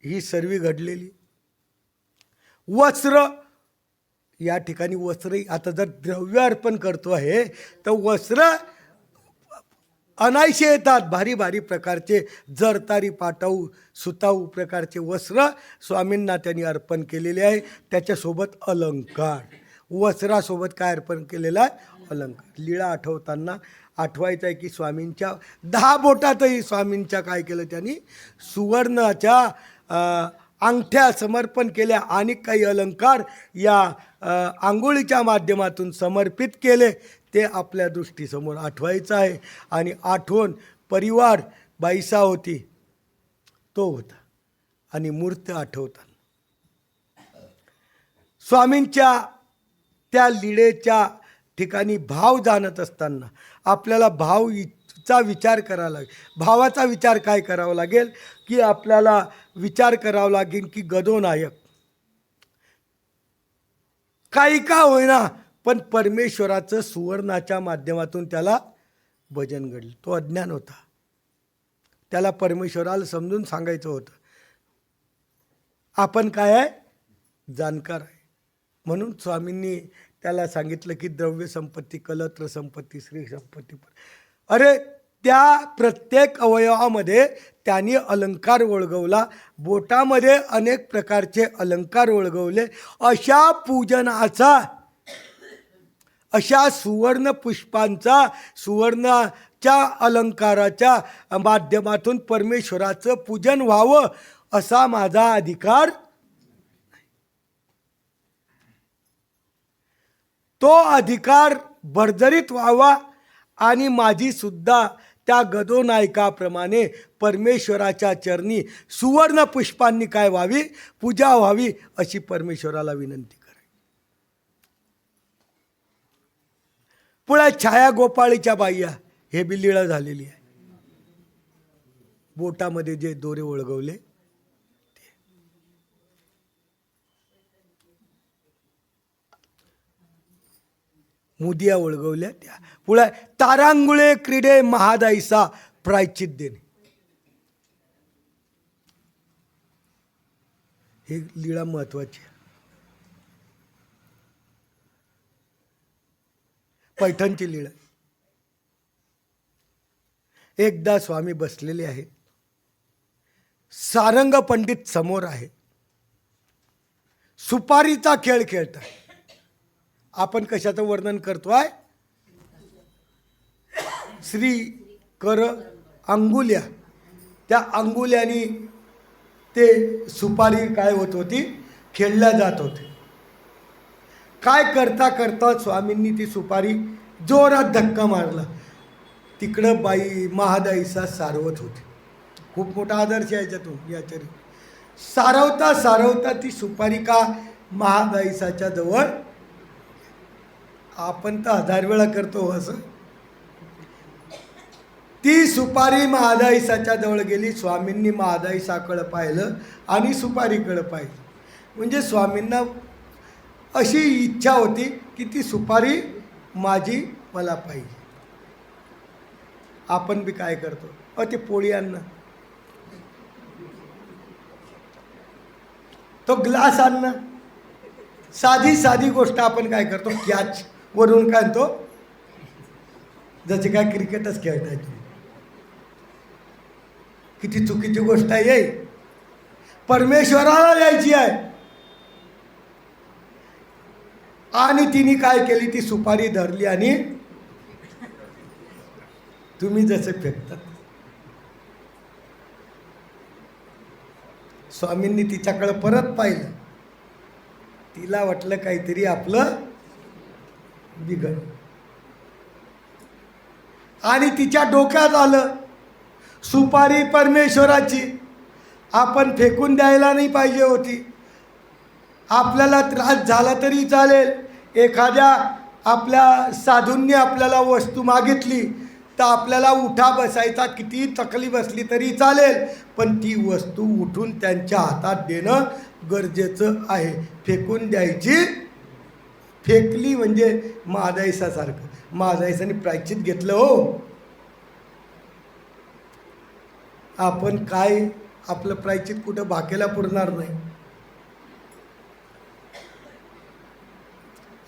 ही सर्व घडलेली. वस्त्र, या ठिकाणी वस्त्र, आता जर द्रव्य अर्पण करतो आहे तर वस्त्र अनायसे येतात, भारी भारी प्रकारचे जरतारी पाटाऊ सुताऊ प्रकारचे वस्त्र स्वामींना त्यांनी अर्पण केलेले आहे. त्याच्यासोबत अलंकार, वस्त्रासोबत काय अर्पण केलेलं आहे? अलंकार. लीळा आठवताना आठवायचं आहे की स्वामींच्या 10 बोटातही स्वामींच्या काय केलं त्यांनी? सुवर्णाच्या अंगठ्या समर्पण केल्या आणि काही अलंकार या आंघोळीच्या माध्यमातून समर्पित केले. ते आपल्या दृष्टीसमोर आठवायचं आहे. आणि आठवण परिवार बाईसा होती तो होता. आणि मूर्त आठवताना स्वामींच्या त्या लीळेच्या ठिकाणी भाव जाणत असताना आपल्याला भावचा विचार करावा लागेल. भावाचा विचार काय करावा लागेल की आपल्याला विचार करावा लागेल की गदोनायक काही का होईना पण परमेश्वराचं सुवर्णाच्या माध्यमातून त्याला भजन घडलं. तो अज्ञान होता, त्याला परमेश्वराला समजून सांगायचं होतं. आपण काय आहे? जाणकार आहे. म्हणून स्वामींनी त्याला सांगितलं की द्रव्य संपत्ती, कलत्र संपत्ती, श्री संपत्ती. अरे त्या प्रत्येक अवयवामध्ये त्यांनी अलंकार ओळगवला, बोटामध्ये अनेक प्रकारचे अलंकार ओळगवले. अशा पूजनाचा, अशा सुवर्ण पुष्पांचा, सुवर्णाच्या अलंकाराच्या माध्यमातून परमेश्वराचं पूजन व्हावं असा माझा अधिकार. तो अधिकार भरजरीत व्हावा आणि माझी सुद्धा त्या गदोनायकाप्रमाणे परमेश्वराच्या चरणी सुवर्ण पुष्पांनी काय व्हावी? पूजा व्हावी अशी परमेश्वराला विनंती करायची. पुढे छाया गोपाळीच्या बाह्या हे बी लीळा झालेली आहे. बोटामध्ये जे दोरे ओळगवले मुदिया ओळगवल्या त्या. पुढे तारांगुळे क्रीडे महादाईसा प्रायचित देणे हे लीळा महत्वाची आहे. पैठणची लीळा. एकदा स्वामी बसलेले आहेत, सारंग पंडित समोर आहे, सुपारीचा खेळ खेळताय. आपण कशाचं वर्णन करतोय? श्री कर अंगुल्या, त्या अंगुल्यानी ते सुपारी काय होत होती, खेळल्या जात होते. काय करता करता स्वामींनी ती सुपारी जोरात धक्का मारला. तिकडं बाई महादाईसा सारवत होती. खूप मोठा आदर्श आहे याच्यातून याच्यारी. सारवता सारवता ती सुपारी का महादाईसाच्या जवळ. आपण तर 1000 वेळा करतो असं. ती सुपारी महादाईसाच्या जवळ गेली. स्वामींनी महादाईसाकडं पाहिलं आणि सुपारीकडं पाहिलं. म्हणजे स्वामींना अशी इच्छा होती की ती सुपारी माझी मला पाहिजे. आपण बी काय करतो, ते पोळी आणणं, तो ग्लास आणणं, साधी साधी गोष्ट आपण काय करतो, कॅच वरून काय आणतो, जसे काय क्रिकेटच खेळताय तुम्ही. किती चुकीची गोष्ट आहे. परमेश्वराला द्यायची आहे. आणि तिने काय केली, ती सुपारी धरली आणि तुम्ही जसे फेकतात. स्वामींनी तिच्याकडे परत पाहिलं. तिला वाटलं काहीतरी आपलं बिघड. आणि तिच्या डोक्यात आलं सुपारी परमेश्वराची, आपण फेकून द्यायला नाही पाहिजे होती. आपल्याला त्रास झाला तरी चालेल. एखाद्या आपल्या साधूंनी आपल्याला वस्तू मागितली तर आपल्याला उठा बसायचा किती तकलीफ असली तरी चालेल, पण ती वस्तू उठून त्यांच्या हातात देणं गरजेचं आहे. फेकून द्यायची. फेकली म्हणजे महादाईसासारखं. महादाईसाने प्रायश्चित घेतलं हो. आपण काय आपलं प्रायश्चित कुठं भाकेला पुरणार नाही.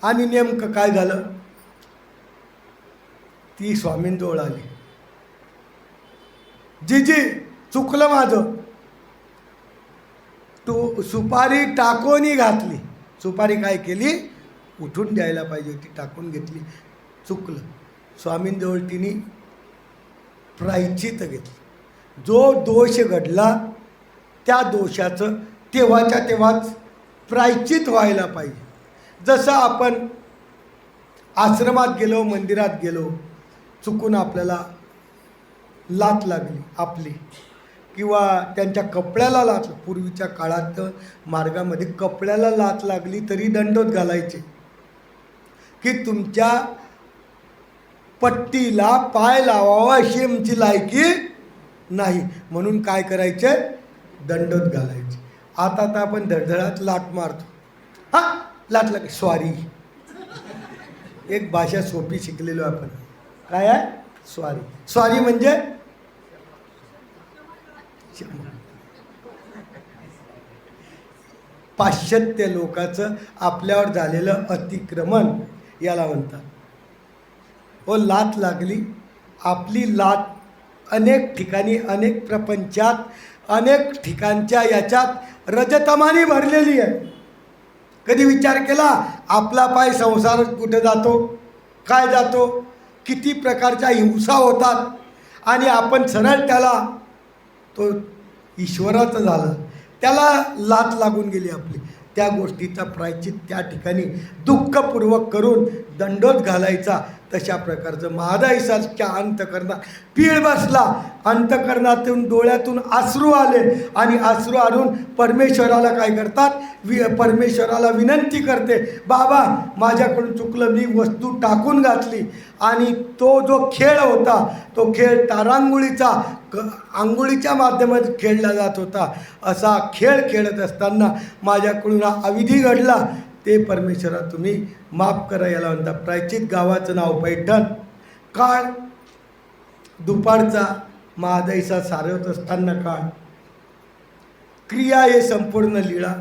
आणि नेमकं काय झालं, ती स्वामींजवळ आली. जीजी चुकलं माझं. तू सुपारी टाकूनही घातली. सुपारी काय केली, उठून द्यायला पाहिजे होती, टाकून घेतली. चुकलं. स्वामींजवळ तिने प्रायश्चित घेतलं. जो दोष घडला त्या दोषाचं तेव्हाच्या तेव्हाच प्रायश्चित व्हायला पाहिजे. जसं आपण आश्रमात गेलो, मंदिरात गेलो, चुकून आपल्याला लाथ लागली आपली, किंवा त्यांच्या कपड्याला लाथ. पूर्वीच्या काळात मार्गामध्ये कपड्याला लाथ लागली तरी दंडोत घालायचे की तुमच्या पट्टीला पाय लावावा अशी आमची लायकी नाही, म्हणून काय करायचे, दंडोत घालायचे. आता तर आपण धडधडात लाट मारतो. हां लाट लाग स्वारी. एक भाषा सोपी शिकलेलो आपण. काय आहे, स्वारी. स्वारी म्हणजे पाश्चात्य लोकांचं आपल्यावर झालेलं अतिक्रमण याला म्हणतात. हो लाथ लागली. आपली लाथ अनेक ठिकाणी, अनेक प्रपंचात, अनेक ठिकाणच्या याच्यात रजतमानी भरलेली आहे. कधी विचार केला आपला पाय संसार कुठे जातो, काय जातो, किती प्रकारच्या हिंसा होतात, आणि आपण सरळ त्याला, तो ईश्वराचं झालं, त्याला लाथ लागून गेली आपली. त्या गोष्टीचा प्रायश्चित त्या ठिकाणी दुःखपूर्वक करून दंडोत घालायचा. तशा प्रकारचं महादाईसाच्या अंतकरणात पीळ बसला, अंतकरणातून डोळ्यातून अश्रू आले आणि अश्रू आणून परमेश्वराला काय करतात, परमेश्वराला विनंती करते, बाबा माझ्याकडून चुकलं, मी वस्तू टाकून घातली. आणि तो जो खेळ होता तो खेळ तारांगुळीचा आंघोळीच्या माध्यमातून खेळला जात होता. असा खेळ खेळत असताना माझ्याकडून हा अविधी घडला, ते परमेश्वरा तुम्ही माफ करा. याला म्हणतात प्रायश्चित. गावाचं नाव पैठण. काळ दुपारचा, महादाईचा सारवत असताना काळ. क्रिया हे संपूर्ण लीळा.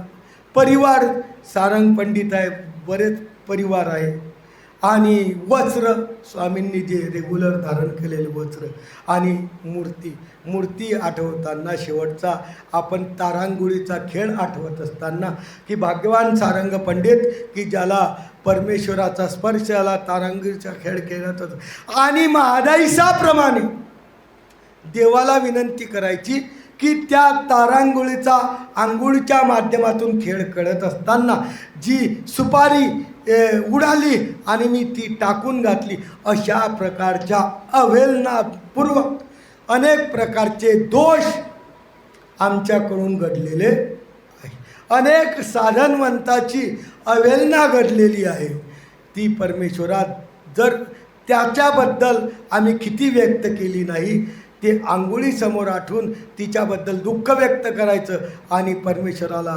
परिवार सारंग पंडित आहे, बरेच परिवार आहे. आणि वस्त्र स्वामींनी जे रेग्युलर धारण केलेले वस्त्र आणि मूर्ती आठवताना शेवटचा आपण तारांगुळीचा खेळ आठवत असताना की भाग्यवान सारंग पंडित की ज्याला परमेश्वराचा स्पर्श आला, तारांगुळीचा खेळ खेळत होता. आणि महादाईसाप्रमाणे देवाला विनंती करायची की त्या तारांगुळीचा आंघोळीच्या माध्यमातून खेळ खेळत असताना जी सुपारी उडाली आणि मी ती टाकून घातली, अशा प्रकारच्या अवहेलनापूर्वक अनेक प्रकारचे दोष आमच्याकडून घडलेले आहे. अनेक साधनवंताची अवहेलना घडलेली आहे. ती परमेश्वरात जर त्याच्याबद्दल आम्ही किती व्यक्त केली नाही, ते आंघोळीसमोर आठवून तिच्याबद्दल दुःख व्यक्त करायचं आणि परमेश्वराला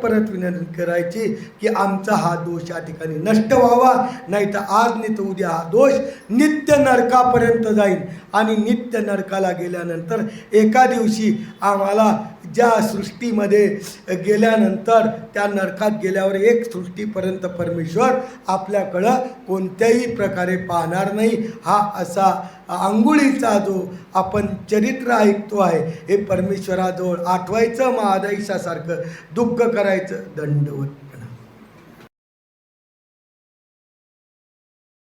परत विनंती करायची की आमचा हा दोष या ठिकाणी नष्ट व्हावा, नाही तर आज नाही तर उद्या हा दोष नित्य नरकापर्यंत जाईल. आणि नित्य नरकाला गेल्यानंतर एका दिवशी आम्हाला ज्या सृष्टीमध्ये गेल्यानंतर त्या नरकात गेल्यावर एक सृष्टीपर्यंत परमेश्वर आपल्याकडं कोणत्याही प्रकारे पाहणार नाही. हा असा आंघोळीचा जो आपण चरित्र ऐकतो आहे, हे परमेश्वराजवळ आठवायचं, महादाईसासारखं दुःख करायचं. दंडवत.